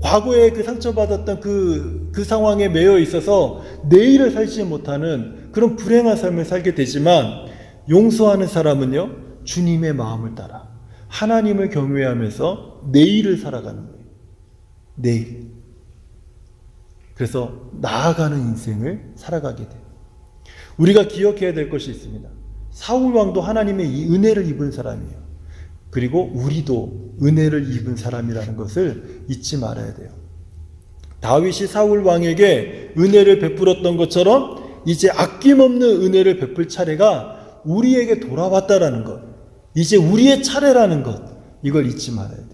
과거에 그 상처받았던 그 상황에 매여 있어서 내일을 살지 못하는 그런 불행한 삶을 살게 되지만, 용서하는 사람은요, 주님의 마음을 따라 하나님을 경외하면서 내일을 살아가는 거예요. 내일. 그래서 나아가는 인생을 살아가게 돼요. 우리가 기억해야 될 것이 있습니다. 사울 왕도 하나님의 이 은혜를 입은 사람이에요. 그리고 우리도 은혜를 입은 사람이라는 것을 잊지 말아야 돼요. 다윗이 사울 왕에게 은혜를 베풀었던 것처럼 이제 아낌없는 은혜를 베풀 차례가 우리에게 돌아왔다라는 것, 이제 우리의 차례라는 것, 이걸 잊지 말아야 돼요.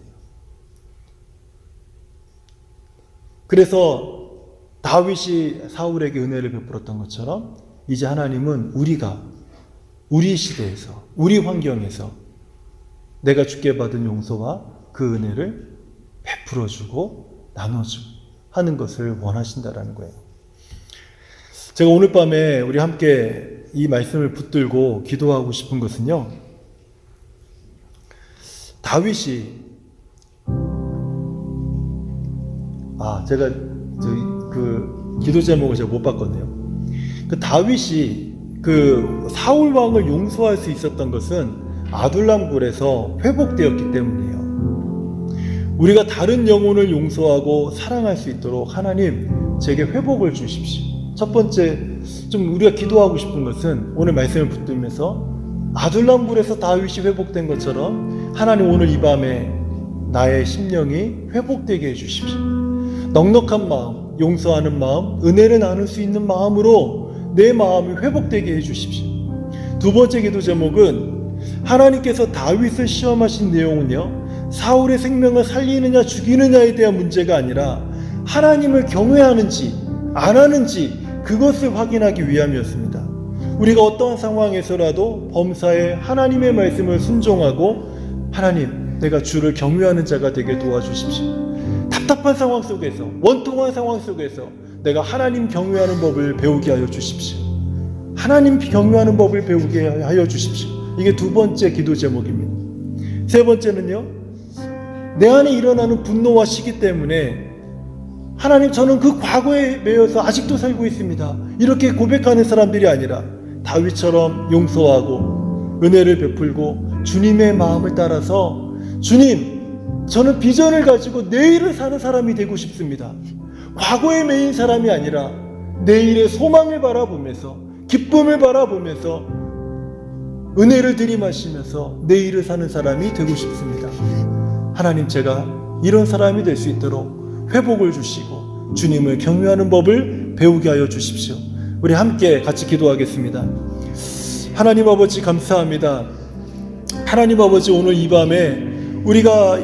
그래서 다윗이 사울에게 은혜를 베풀었던 것처럼 이제 하나님은 우리가 우리 시대에서, 우리 환경에서 내가 주께 받은 용서와 그 은혜를 베풀어주고 나눠주고 하는 것을 원하신다라는 거예요. 제가 오늘 밤에 우리 함께 이 말씀을 붙들고 기도하고 싶은 것은요, 다윗이 제가 그 기도 제목을 제가 못 봤거든요. 그 다윗이 그 사울 왕을 용서할 수 있었던 것은 아둘람 굴에서 회복되었기 때문이에요. 우리가 다른 영혼을 용서하고 사랑할 수 있도록 하나님 제게 회복을 주십시오. 첫 번째 좀 우리가 기도하고 싶은 것은 오늘 말씀을 붙들면서 아둘람 굴에서 다윗이 회복된 것처럼 하나님 오늘 이 밤에 나의 심령이 회복되게 해주십시오. 넉넉한 마음, 용서하는 마음, 은혜를 나눌 수 있는 마음으로 내 마음이 회복되게 해주십시오. 두 번째 기도 제목은 하나님께서 다윗을 시험하신 내용은요, 사울의 생명을 살리느냐 죽이느냐에 대한 문제가 아니라 하나님을 경외하는지 안 하는지 그것을 확인하기 위함이었습니다. 우리가 어떠한 상황에서라도 범사에 하나님의 말씀을 순종하고 하나님, 내가 주를 경외하는 자가 되게 도와주십시오. 답답한 상황 속에서, 원통한 상황 속에서 내가 하나님 경외하는 법을 배우게 하여 주십시오. 하나님 경외하는 법을 배우게 하여 주십시오. 이게 두 번째 기도 제목입니다. 세 번째는요, 내 안에 일어나는 분노와 시기 때문에 하나님, 저는 그 과거에 매여서 아직도 살고 있습니다. 이렇게 고백하는 사람들이 아니라 다윗처럼 용서하고 은혜를 베풀고 주님의 마음을 따라서 주님, 저는 비전을 가지고 내일을 사는 사람이 되고 싶습니다. 과거에 매인 사람이 아니라 내일의 소망을 바라보면서, 기쁨을 바라보면서 은혜를 들이마시면서 내일을 사는 사람이 되고 싶습니다. 하나님, 제가 이런 사람이 될 수 있도록 회복을 주시고 주님을 경외하는 법을 배우게 하여 주십시오. 우리 함께 같이 기도하겠습니다. 하나님 아버지, 감사합니다. 하나님 아버지, 오늘 이 밤에 우리가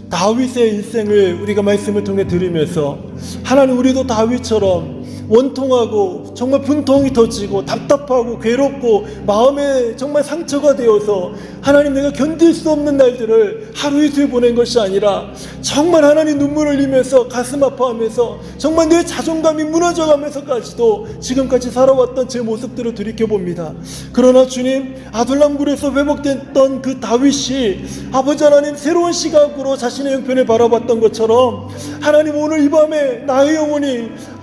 다윗의 일생을 우리가 말씀을 통해 들으면서 하나님, 우리도 다윗처럼 원통하고 정말 분통이 터지고 답답하고 괴롭고 마음에 정말 상처가 되어서 하나님, 내가 견딜 수 없는 날들을 하루 이틀 보낸 것이 아니라 정말 하나님 눈물을 흘리면서 가슴 아파하면서 정말 내 자존감이 무너져가면서까지도 지금까지 살아왔던 제 모습들을 돌이켜봅니다. 그러나 주님, 아둘람굴에서 회복됐던 그 다윗이 아버지 하나님 새로운 시각으로 자신의 형편을 바라봤던 것처럼 하나님, 오늘 이 밤에 나의 영혼이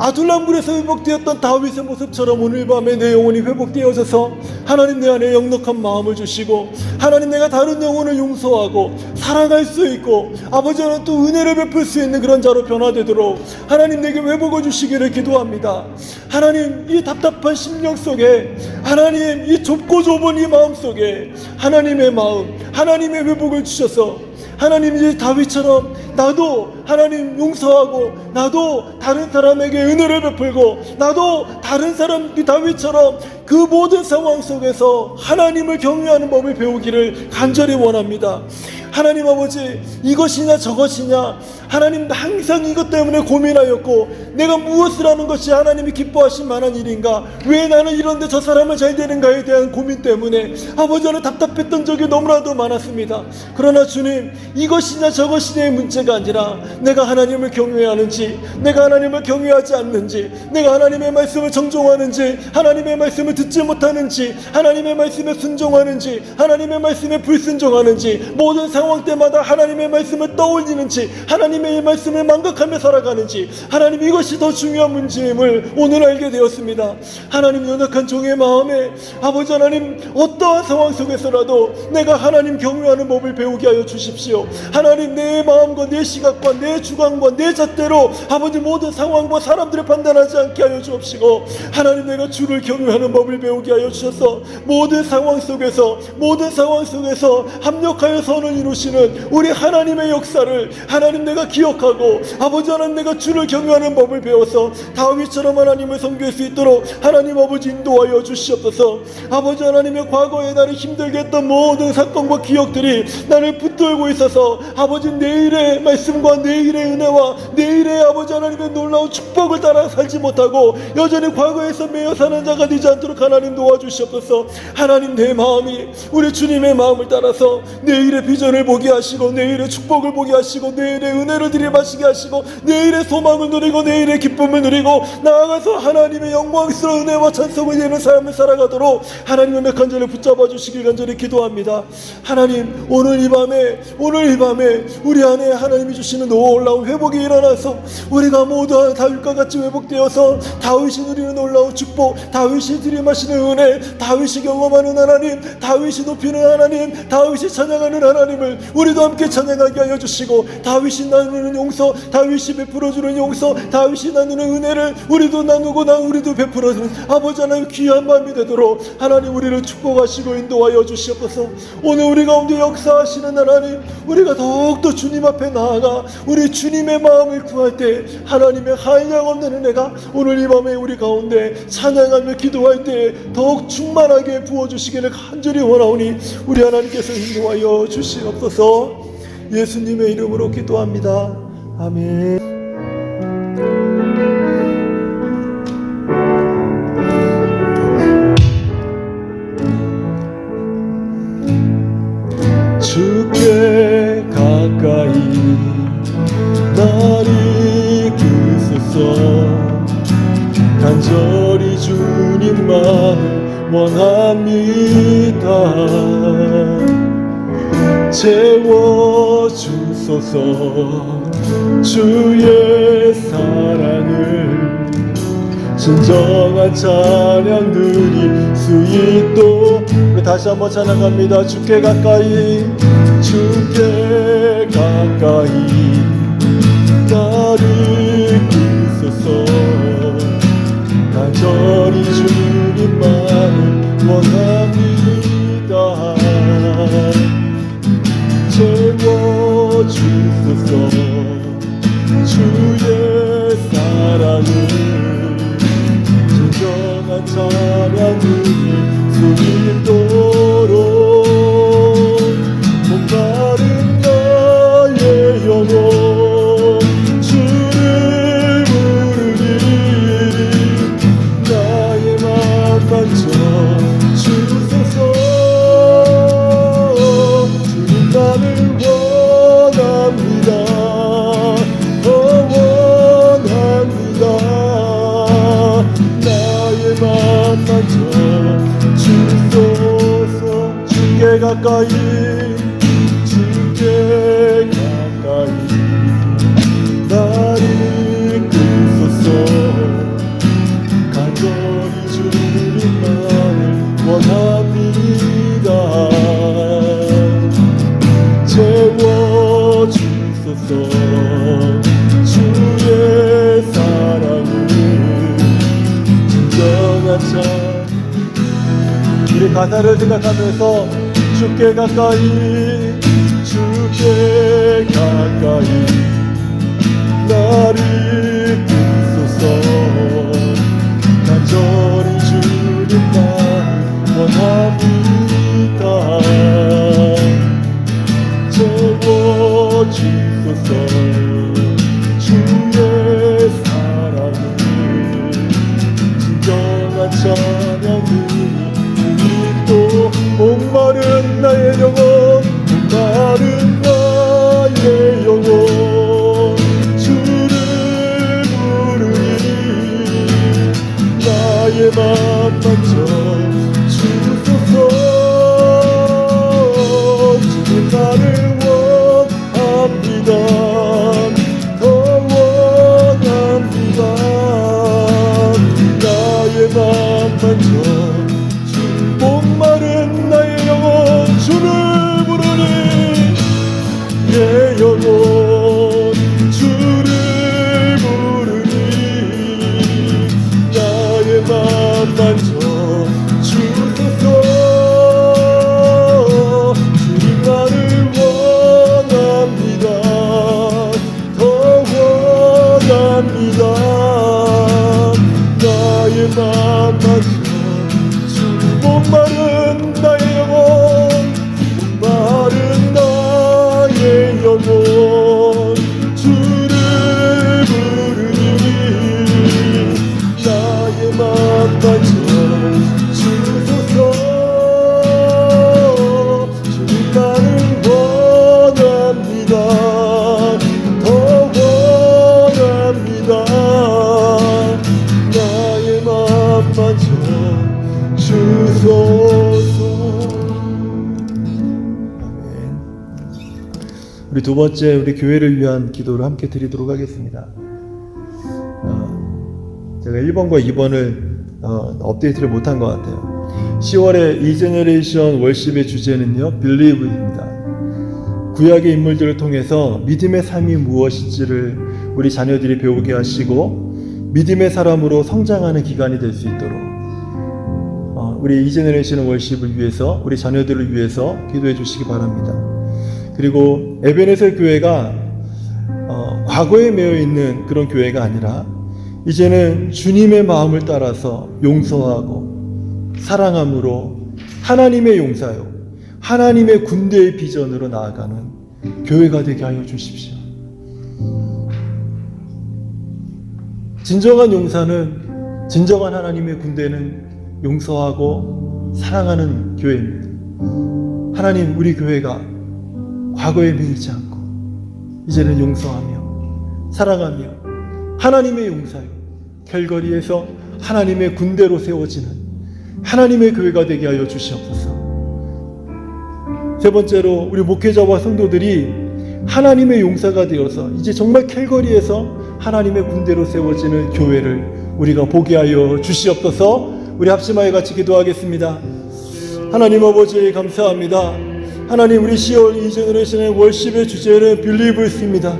아둘람굴에서 회복되었던 다윗의 모습처럼 오늘 밤에 내 영혼이 회복되어져서 하나님, 내 안에 넉넉한 마음을 주시고 하나님, 내가 다른 영혼을 용서하고 사랑할 수 있고 아버지 하나님 또 은혜를 베풀 수 있는 그런 자로 변화되도록 하나님, 내게 회복을 주시기를 기도합니다. 하나님, 이 답답한 심령 속에 하나님, 이 좁고 좁은 이 마음 속에 하나님의 마음, 하나님의 회복을 주셔서 하나님, 이제 다윗처럼 나도 하나님 용서하고 나도 다른 사람에게 은혜를 베풀고 나도 다른 사람 다윗처럼 그 모든 상황 속에서 하나님을 경외하는 법을 배우기를 간절히 원합니다. 하나님 아버지, 이것이냐 저것이냐 하나님, 항상 이것 때문에 고민하였고 내가 무엇을 하는 것이 하나님이 기뻐하실 만한 일인가, 왜 나는 이런데 저 사람은 잘 되는가에 대한 고민 때문에 아버지 하나 답답했던 적이 너무나도 많았습니다. 그러나 주님, 이것이냐 저것이냐의 문제가 아니라 내가 하나님을 경외하는지 내가 하나님을 경외하지 않는지, 내가 하나님의 말씀을 정종하는지 하나님의 말씀을 듣지 못하는지 하나님의 말씀에 순종하는지 하나님의 말씀에 불순종하는지, 모든 상황 때마다 하나님의 말씀을 떠올리는지 하나님 하나님의 이 말씀을 망각하며 살아가는지, 하나님 이것이 더 중요한 문제임을 오늘 알게 되었습니다. 하나님, 연약한 종의 마음에 아버지 하나님, 어떠한 상황 속에서라도 내가 하나님 경외하는 법을 배우게 하여 주십시오. 하나님, 내 마음과 내 시각과 내 주관과 내 잣대로 아버지 모든 상황과 사람들을 판단하지 않게 하여 주옵시고, 하나님, 내가 주를 경외하는 법을 배우게 하여 주셔서 모든 상황 속에서 합력하여 선을 이루시는 우리 하나님의 역사를 하나님 내가 기억하고, 아버지 하나님, 내가 주를 경외하는 법을 배워서 다윗처럼 하나님을 섬길 수 있도록 하나님 아버지 인도하여 주시옵소서. 아버지 하나님의 과거에 나를 힘들게 했던 모든 사건과 기억들이 나를 붙들고 있어서 아버지 내일의 말씀과 내일의 은혜와 내일의 아버지 하나님의 놀라운 축복을 따라 살지 못하고 여전히 과거에서 매여 사는 자가 되지 않도록 하나님 도와주시옵소서. 하나님, 내 마음이 우리 주님의 마음을 따라서 내일의 비전을 보게 하시고, 내일의 축복을 보게 하시고, 내일의 은혜를 들이마시게 하시고, 내일의 소망을 누리고 내일의 기쁨을 누리고 나아가서 하나님의 영광스러운 은혜와 찬송을 되는 삶을 살아가도록 하나님의 맥한 자를 붙잡아 주시길 간절히 기도합니다. 하나님, 오늘 이 밤에 우리 안에 하나님이 주시는 놀라운 회복이 일어나서 우리가 모두 다윗과 같이 회복되어서 다윗이 누리는 놀라운 축복, 다윗이 들이마시는 은혜, 다윗이 경험하는 하나님, 다윗이 높이는 하나님, 다윗이 찬양하는 하나님을 우리도 함께 찬양하게 하여 주시고, 다윗이 나누는 용서, 다윗이 베풀어주는 용서, 다윗이 나누는 은혜를 우리도 나누고 우리도 베풀어주는 아버지 하나님 귀한 밤이 되도록 하나님 우리를 축복하시고 인도하여 주시옵소서. 오늘 우리 가운데 역사하시는 하나님, 우리가 더욱더 주님 앞에 나아가 우리 주님의 마음을 구할 때 하나님의 한량없는 은혜가 오늘 이 밤에 우리 가운데 찬양하며 기도할 때 더욱 충만하게 부어주시기를 간절히 원하오니 우리 하나님께서 인도하여 주시옵소서. 예수님의 이름으로 기도합니다. 아멘. 주께 가까이 날 이끄소서. 간절히 주님만을 원합니다. 채워주소서. 주의 사랑을 진정한 찬양 드릴 수 있도록 우리 다시 한번 찬양합니다. 주께 가까이 나를 이끄소서. 간절히 주님만을 원합니다. 채워주소서. 주의 사랑을 진정한 찬양 드릴 수 있도록 목마른 나의 영혼 주를 부르니 나의 맘 만져 주소서. 주님만을 원합니다. 원합니다. 나의 맘 만져 주소서. 주께 가까이 나를 이끄소서. 간절히 주님만을 원합니다. 채워주소서. 주의 사랑을 진정한 찬 우리 가사를 생각하면서 주께 가까이 나를 이끄소서. 간절히 주님만 원합니다. 채워주소서. 주의 사랑을 진정한 찬양 드리고 목마른 나의 영혼 목마른 나의 영혼 주를 부르니 나의 맘 만져 주소서. 주님 나를 원합니다. 우리 두 번째, 우리 교회를 위한 기도를 함께 드리도록 하겠습니다. 제가 1번과 2번을 업데이트를 못한 것 같아요. 10월에 이제너레이션 월십의 주제는요, Believe입니다. 구약의 인물들을 통해서 믿음의 삶이 무엇인지를 우리 자녀들이 배우게 하시고 믿음의 사람으로 성장하는 기간이 될 수 있도록 우리 이제너레이션 월십을 위해서, 우리 자녀들을 위해서 기도해 주시기 바랍니다. 그리고 에베네셀 교회가 과거에 매여 있는 그런 교회가 아니라 이제는 주님의 마음을 따라서 용서하고 사랑함으로 하나님의 용사요, 하나님의 군대의 비전으로 나아가는 교회가 되게 하여 주십시오. 진정한 용사는, 진정한 하나님의 군대는 용서하고 사랑하는 교회입니다. 하나님, 우리 교회가 과거에 매이지 않고 이제는 용서하며 사랑하며 하나님의 용사요, 캘거리에서 하나님의 군대로 세워지는 하나님의 교회가 되게 하여 주시옵소서. 세 번째로, 우리 목회자와 성도들이 하나님의 용사가 되어서 이제 정말 캘거리에서 하나님의 군대로 세워지는 교회를 우리가 보게 하여 주시옵소서. 우리 합심하여 같이 기도하겠습니다. 하나님 아버지, 감사합니다. 하나님, 우리 10월 이제너레이션의 월십의 주제는 Believe입니다.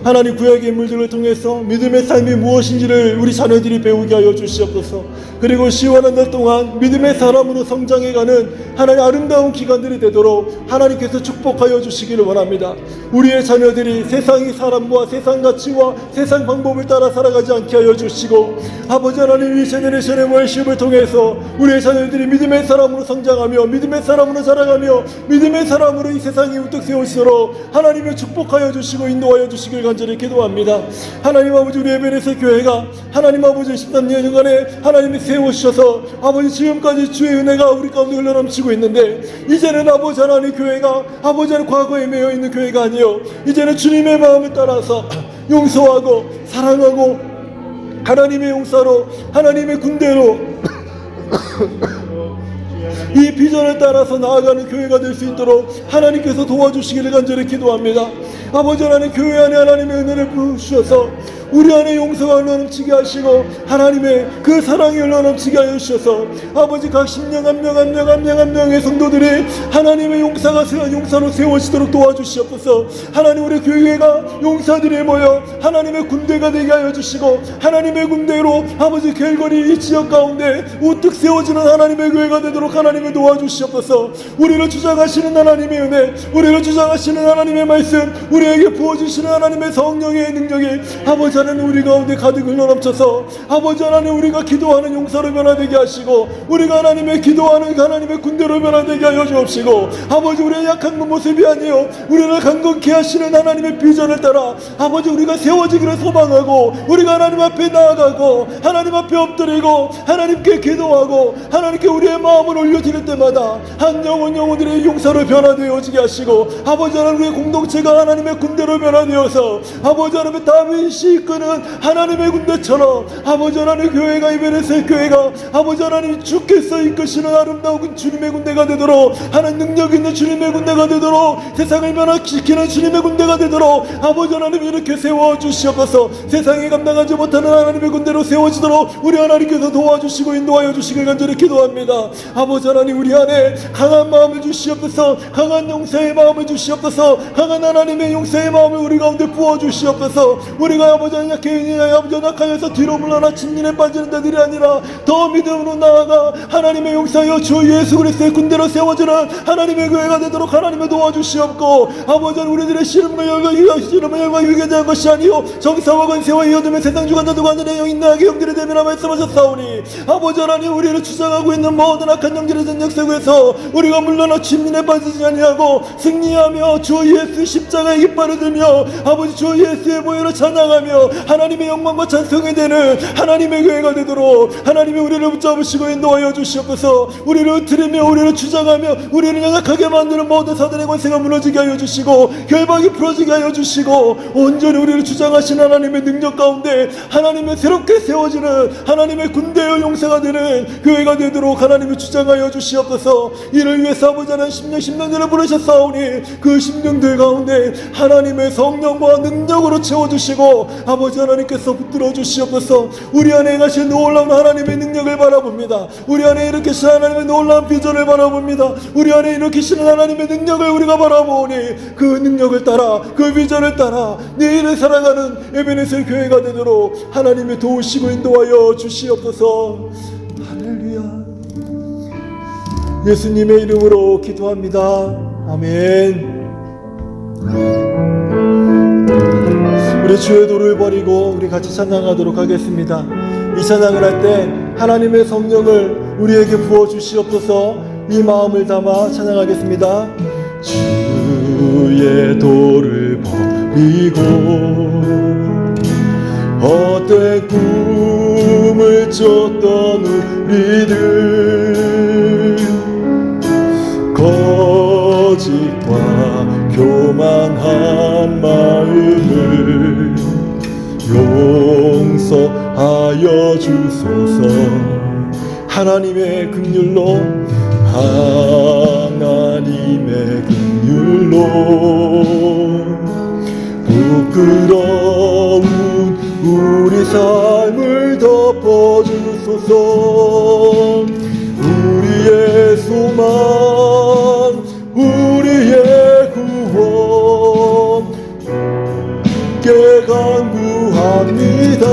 하나님, 구약의 인물들을 통해서 믿음의 삶이 무엇인지를 우리 자녀들이 배우게 하여 주시옵소서. 그리고 10월 한 달 동안 믿음의 사람으로 성장해가는 하나님 아름다운 기간들이 되도록 하나님께서 축복하여 주시기를 원합니다. 우리의 자녀들이 세상의 사람과 세상 가치와 세상 방법을 따라 살아가지 않게 하여 주시고, 아버지 하나님, 이 제너레이션의 월십을 통해서 우리의 자녀들이 믿음의 사람으로 성장하며 믿음의 사람으로 자라가며 믿음의 사람으로 이 세상이 우뚝 세우시도록 하나님을 축복하여 주시고 인도하여 주시길 간절히 기도합니다. 하나님 아버지, 우리 에베네셀 교회가 하나님 아버지 13년간에 하나님이 세우셔서 아버지 지금까지 주의 은혜가 우리 가운데 흘러넘치고 있는데, 이제는 아버지 하나님 교회가 아버지 하나님 과거에 매여 있는 교회가 아니요, 이제는 주님의 마음을 따라서 용서하고 사랑하고 하나님의 용사로 하나님의 군대로 이 비전을 따라서 나아가는 교회가 될 수 있도록 하나님께서 도와주시기를 간절히 기도합니다. 아버지 하나님, 교회 안에 하나님의 은혜를 부으셔서 우리 안에 용서가 흘러넘치게 하시고 하나님의 그 사랑이 흘러넘치게 하여 주셔서 아버지 각 심령 한 명 한 명의 성도들이 하나님의 용사로 세워지도록 도와주시옵소서. 하나님, 우리 교회가 용사들이 모여 하나님의 군대가 되게 하여 주시고 하나님의 군대로 아버지 갤거리 이 지역 가운데 우뚝 세워지는 하나님의 교회가 되도록 하나님을 도와주시옵소서. 우리를 주장하시는 하나님의 은혜, 우리를 주장하시는 하나님의 말씀, 우리에게 부어주시는 하나님의 성령의 능력이 아버지 하나님 우리 가운데 가득 흘러넘쳐서 아버지 하나님 우리가 기도하는 용사로 변화되게 하시고 우리가 하나님의 기도하는 하나님의 군대로 변화되게 하여 주옵시고, 아버지 우리의 약한 모습이 아니요 우리를 강건케 하시는 하나님의 비전을 따라 아버지 우리가 세워지기를 소망하고 우리가 하나님 앞에 나아가고 하나님 앞에 엎드리고 하나님께 기도하고 하나님께 우리의 마음을 올려드릴 때마다 한 영혼들의 용사로 변화되어지게 하시고, 아버지 하나님 우리의 공동체가 하나님의 군대로 변화되어서 아버지 하나님의 다윗이 이끄는 하나님의 군대처럼 아버지 하나님 교회가 에베네셀 교회가 아버지 하나님 주께서 이끄시는 아름다운 주님의 군대가 되도록, 하나님 능력 있는 주님의 군대가 되도록, 세상을 변화시키는 주님의 군대가 되도록 아버지 하나님 이렇게 세워주시옵소서. 세상이 감당하지 못하는 하나님의 군대로 세워지도록 우리 하나님께서 도와주시고 인도하여 주시길 간절히 기도합니다. 아버지 하나님, 우리 안에 강한 마음을 주시옵소서. 강한 용사의 마음을 주시옵소서. 강한 하나님의 용사의 마음을 우리 가운데 부어주시옵소서. 우리가 아버지 연약하여서 뒤로 물러나 침륜에 빠지는 자들이 아니라 더 믿음으로 나아가 하나님의 용사여 주 예수 그리스도의 군대로 세워지는 하나님의 교회가 되도록 하나님의 도와주시옵고, 아버지 우리들의 씨름과 열과 유익에 대한 것이 아니요 정사와 권세와 이어둠의 세상 주관자들과 하늘의 영인 나에게 영들이 되면 말씀하셨사오니, 아버지 하나님 우리를 주장하고 있는 모든 악한 영들의 전역 속에서 우리가 물러나 침륜에 빠지지 아니하고 승리하며 주 예수 십자가의 깃발을 들며 아버지 주 예수의 보혈을 찬양하며 하며 하나님의 영광과 찬송이 되는 하나님의 교회가 되도록 하나님이 우리를 붙잡으시고 인도하여 주시옵소서. 우리를 흐트리며 우리를 주장하며 우리를 연약하게 만드는 모든 사단의 권세가 무너지게 하여 주시고 결박이 풀어지게 하여 주시고 온전히 우리를 주장하신 하나님의 능력 가운데 하나님의 새롭게 세워지는 하나님의 군대의 용사가 되는 교회가 되도록 하나님이 주장하여 주시옵소서. 이를 위해서 아버지 하나님 10년 전에 부르셨사오니 그 심령들 가운데 하나님의 성령과 능력으로 채워주시고 아버지 하나님께서 붙들어 주시옵소서. 우리 안에 행하신 놀라운 하나님의 능력을 바라봅니다. 우리 안에 일으키신 하나님의 놀라운 비전을 바라봅니다. 우리 안에 일으키시는 하나님의 능력을 우리가 바라보니 그 능력을 따라 그 비전을 따라 내일을 살아가는 에베네셀 교회가 되도록 하나님이 도우시고 인도하여 주시옵소서. 할렐루야. 예수님의 이름으로 기도합니다. 아멘. 우리 주의 도를 버리고 우리 같이 찬양하도록 하겠습니다. 이 찬양을 할 때 하나님의 성령을 우리에게 부어주시옵소서. 이 마음을 담아 찬양하겠습니다. 주의 도를 버리고 헛된 꿈을 쫓던 우리들 거짓과 교만한 마음을 용서하여 주소서. 하나님의 긍휼로 하나님의 긍휼로 부끄러운 우리 삶을 덮어주소서. 우리의 소망 우리의 구원 께 간구합니다.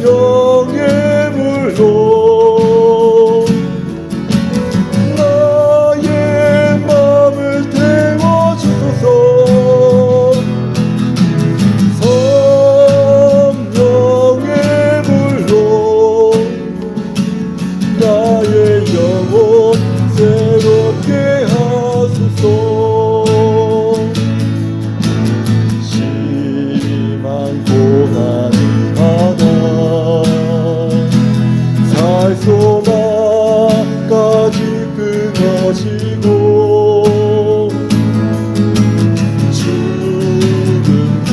성령의 물로 나의 마음을 태워주소서. 성령의 물로 나의 영혼 새롭게 하소서. 심한 고난을 받아 살 소망까지 끊어지고 죽음과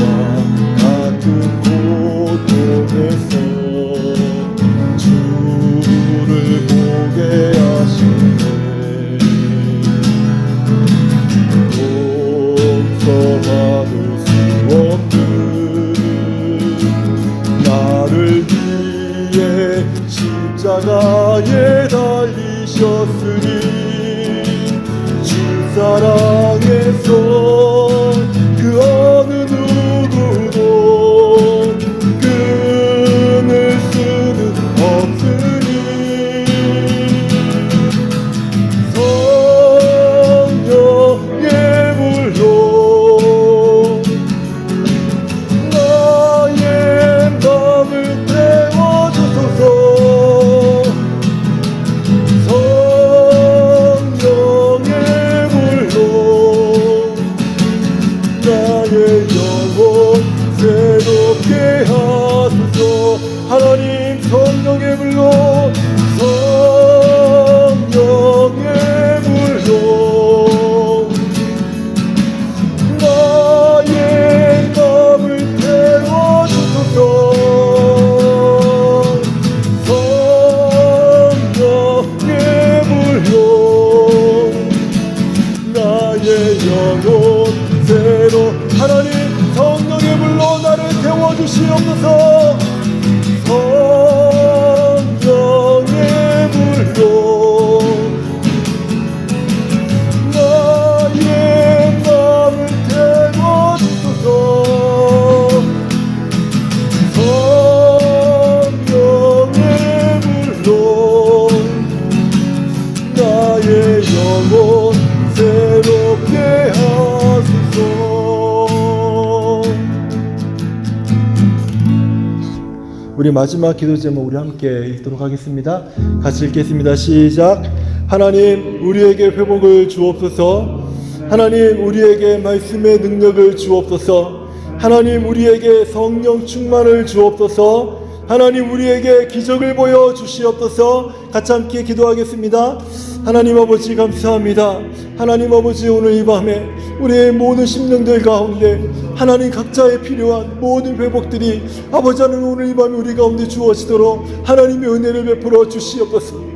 같은 고통에서 주를 보게 하시네. 용서받을 수 없는 나를 위해 십자가에 달리셨으니 주 사랑에서 그 어느 누구도 끊을 수는 없으니 성령의 물로 나의 마음을 태워주소서. 성령의 물로 나의 영혼 새롭게 하소서. 하나님 성령의 물로 성령의 물로 나의 마음을 태워주소서. 성령의 물로 나의 영혼 새로 하나님 성령의 물로 나를 태워주시옵소서. 성령의 물로 나의 마음을 태워주소서. 성령의 물로 나의 영혼 새롭게 하소서. 우리 마지막 기도 제목 우리 함께 읽도록 하겠습니다. 같이 읽겠습니다. 시작. 하나님 우리에게 회복을 주옵소서. 하나님 우리에게 말씀의 능력을 주옵소서. 하나님 우리에게 성령 충만을 주옵소서. 하나님 우리에게 기적을 보여 주시옵소서. 같이 함께 기도하겠습니다. 하나님 아버지 감사합니다. 하나님 아버지 오늘 이 밤에 우리의 모든 심령들 가운데 하나님 각자의 필요한 모든 회복들이 아버지 하나님 오늘 이 밤에 우리 가운데 주어지도록 하나님의 은혜를 베풀어 주시옵소서.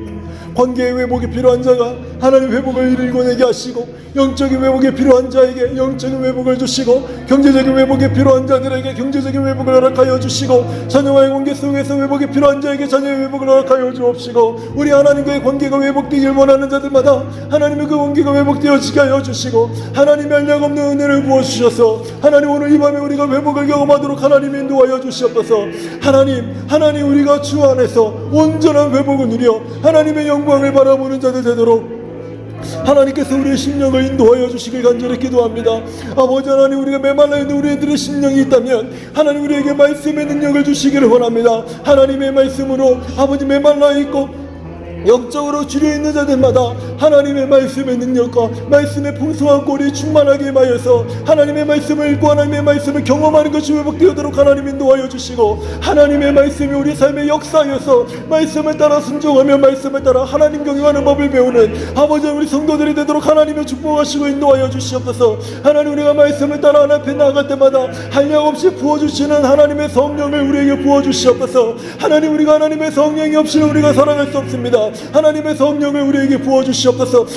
관계의 회복이 필요한 자가 하나님 회복을 이루어내게 하시고, 영적인 회복이 필요한 자에게 영적인 회복을 주시고, 경제적인 회복이 필요한 자들에게 경제적인 회복을 허락하여 주시고, 자녀와의 관계 속에서 회복이 필요한 자에게 자녀의 회복을 허락하여 주옵시고, 우리 하나님과의 관계가 회복되길 원하는 자들마다 하나님의 그 관계가 회복되어지게 하여 주시고, 하나님의 한량없는 은혜를 부어주셔서 하나님 오늘 이 밤에 우리가 회복을 경험하도록 하나님 인도하여 주시옵소서. 하나님 우리가 주 안에서 온전한 회복을 누려 하나님의 영광을 바라보는 자들 되도록 하나님께서 우리의 심령을 인도하여 주시길 간절히 기도합니다. 아버지 하나님, 우리가 메말라 있는 우리들의 심령이 있다면 하나님 우리에게 말씀의 능력을 주시기를 원합니다. 하나님의 말씀으로 아버지 메말라 있고 영적으로 주려 있는 자들마다 하나님의 말씀의 능력과 말씀의 풍성한 꼴이 충만하게 임하여서 하나님의 말씀을 읽고 하나님의 말씀을 경험하는 것이 회복되도록 하나님 인도하여 주시고, 하나님의 말씀이 우리 삶의 역사여서 말씀을 따라 순종하며 말씀을 따라 하나님 경외하는 법을 배우는 아버지 우리 성도들이 되도록 하나님의 축복하시고 인도하여 주시옵소서. 하나님 우리가 말씀을 따라 하나님 앞에 나아갈 때마다 한량없이 부어주시는 하나님의 성령을 우리에게 부어주시옵소서. 하나님 우리가 하나님의 성령이 없이는 우리가 살아갈 수 없습니다. 하나님의 성령을 우리에게 부어주시옵소서.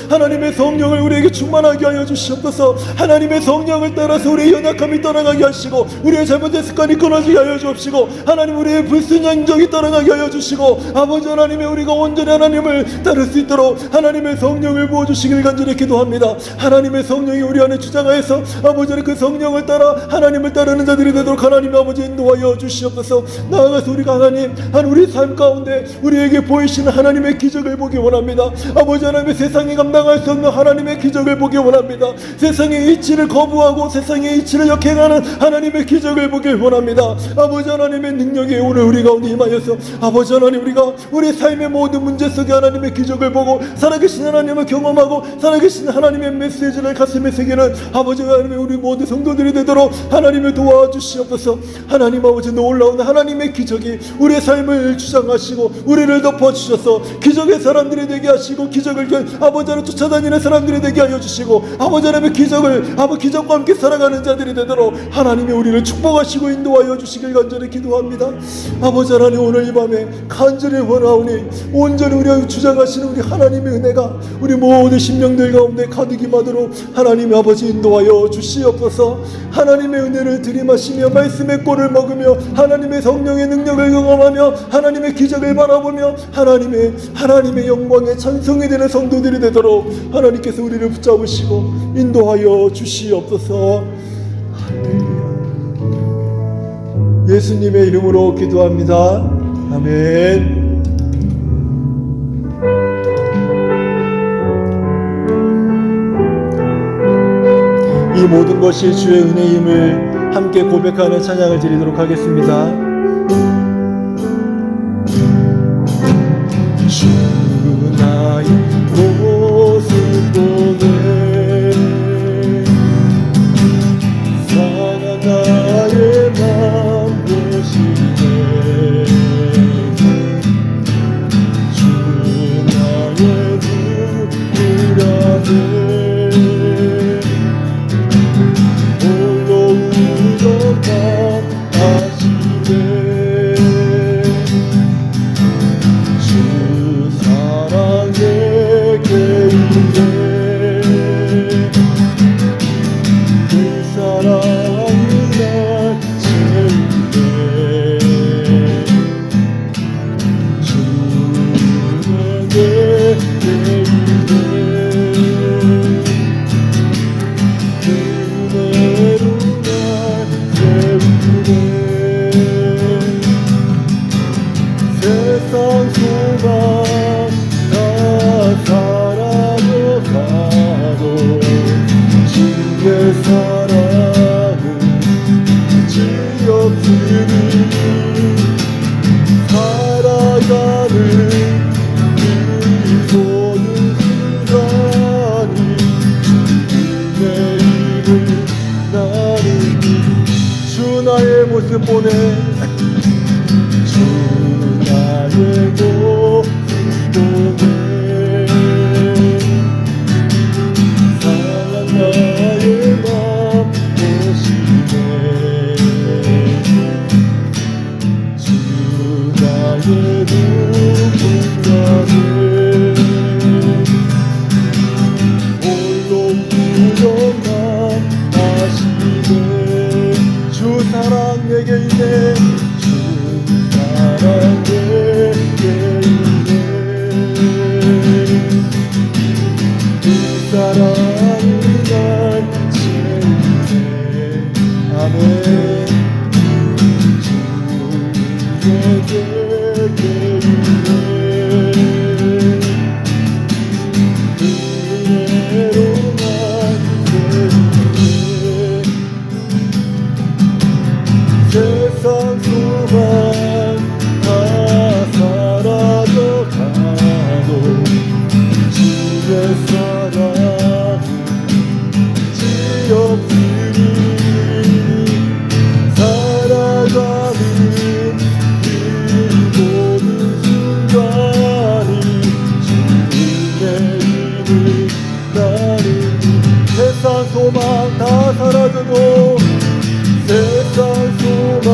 하나님의 성령을 우리에게 충만하게 하여 주시옵소서. 하나님의 성령을 따라서 우리의 연약함이 떠나가게 하시고, 우리의 잘못된 습관이 끊어지게 하여 주옵시고, 하나님 우리의 불순종이 떠나가게 하여 주시고, 아버지 하나님의 우리가 온전히 하나님을 따를 수 있도록 하나님의 성령을 부어주시길 간절히 기도합니다. 하나님의 성령이 우리 안에 주장하여서 아버지 하나님 그 성령을 따라 하나님을 따르는 자들이 되도록 하나님 아버지 인도하여 주시옵소서. 나아가서 우리가 하나님 우리 삶 가운데 우리에게 보이시는 하나님의 기적을 보기 원합니다. 아버지 하나님의 세상이 감당할 수 없는 하나님의 기적을 보기 원합니다. 세상의 이치를 거부하고 세상의 이치를 역행하는 하나님의 기적을 보기 원합니다. 아버지 하나님의 능력이 오늘 우리 가운데 임하여서 아버지 하나님 우리가 우리 삶의 모든 문제 속에 하나님의 기적을 보고 살아계신 하나님을 경험하고 살아계신 하나님의 메시지를 가슴에 새기는 아버지 하나님의 우리 모든 성도들이 되도록 하나님을 도와주시옵소서. 하나님 아버지 놀라운 하나님의 기적이 우리의 삶을 주장하시고 우리를 덮어주셔서 기적의 사람들이 되게 하시고, 기적을 아버지 하나님 쫓아다니는 사람들이 되게 하여 주시고, 아버지 하나님의 기적과 함께 살아가는 자들이 되도록 하나님이 우리를 축복하시고 인도하여 주시길 간절히 기도합니다. 아버지 하나님 오늘 이 밤에 간절히 원하오니 온전히 우리가 주장하시는 우리 하나님의 은혜가 우리 모든 심령들 가운데 가득 임하도록 하나님의 아버지 인도하여 주시옵소서. 하나님의 은혜를 들이마시며 말씀의 꼴을 먹으며 하나님의 성령의 능력을 경험하며 하나님의 기적을 바라보며 하나님의 영광의 찬송이 되는 성도들이 되도록 하나님께서 우리를 붙잡으시고 인도하여 주시옵소서. 예수님의 이름으로 기도합니다. 아멘. 이 모든 것이 주의 은혜임을 함께 고백하는 찬양을 드리도록 하겠습니다. 주 나의 모습 보네, 상한 나의 맘 보시네. 주 나의 누구라네, 모습 보내. 주 나의 모습 보내 상한 나의 맘 보시네 주 나의 누군가를 홀로 구원만 하시네 주 사랑 내게 있네 주 사랑 내게 있네 그 사랑이 날 채우네 아멘 주 내게 있네 은혜로 날 채우네 세상 소망 다 사라져 가도 주의 사랑은 지없으니 살아가는 이 모든 순간이 주의 힘을 나는 세상 소망 다 사라져도 세상 소망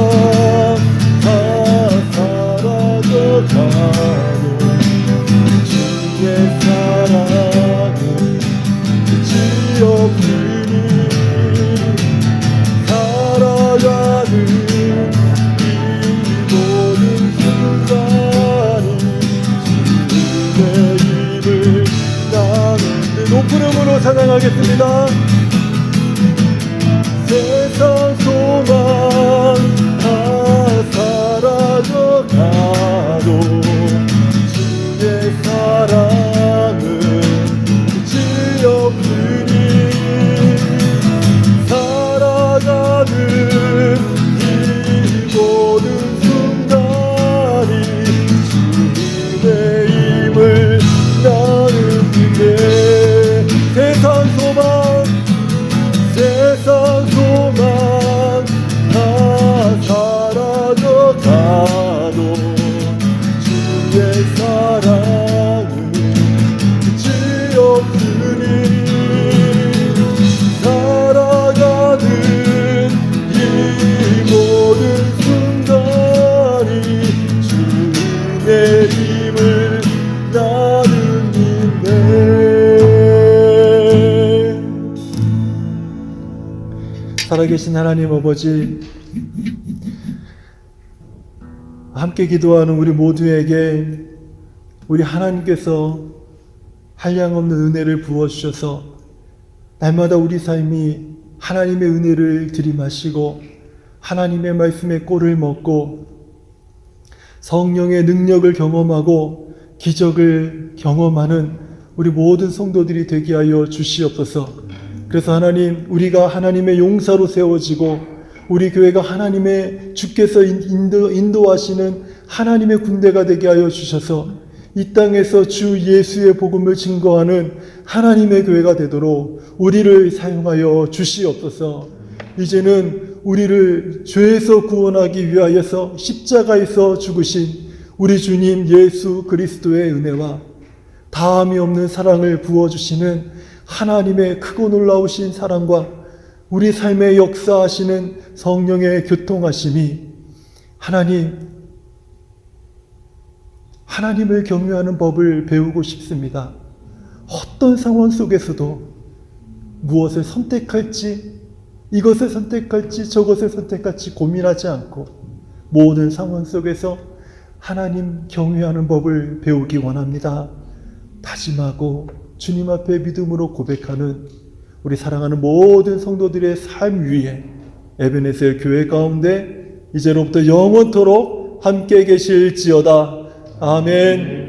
다 사라져 가도 주의 사랑은 지없으니 살아가는 이 모든 순간이 주의 힘을 나누는 높은 음으로 찬양하겠습니다. 세상 소망 다 사라져 가도 주의 사랑은 지없으니 살아가는 이 모든 순간이 주의 힘을 나누는데 세상 소망 세상 소망 다 사라져 가도 주의 사랑은 지없으니 살아가는 이 모든 순간이 주의 힘을 나누는데 살아계신 하나님 아버지, 함께 기도하는 우리 모두에게 우리 하나님께서 한량없는 은혜를 부어주셔서 날마다 우리 삶이 하나님의 은혜를 들이마시고 하나님의 말씀의 꼴을 먹고 성령의 능력을 경험하고 기적을 경험하는 우리 모든 성도들이 되게 하여 주시옵소서. 그래서 하나님, 우리가 하나님의 용사로 세워지고 우리 교회가 하나님의 주께서 인도하시는 하나님의 군대가 되게 하여 주셔서 이 땅에서 주 예수의 복음을 증거하는 하나님의 교회가 되도록 우리를 사용하여 주시옵소서. 이제는 우리를 죄에서 구원하기 위하여서 십자가에서 죽으신 우리 주님 예수 그리스도의 은혜와 다함이 없는 사랑을 부어주시는 하나님의 크고 놀라우신 사랑과 우리 삶에 역사하시는 성령의 교통하심이 하나님을 경외하는 법을 배우고 싶습니다. 어떤 상황 속에서도 무엇을 선택할지, 이것을 선택할지 저것을 선택할지 고민하지 않고 모든 상황 속에서 하나님 경외하는 법을 배우기 원합니다. 다짐하고 주님 앞에 믿음으로 고백하는 우리 사랑하는 모든 성도들의 삶 위에 에베네셀 교회 가운데 이제로부터 영원토록 함께 계실지어다. 아멘.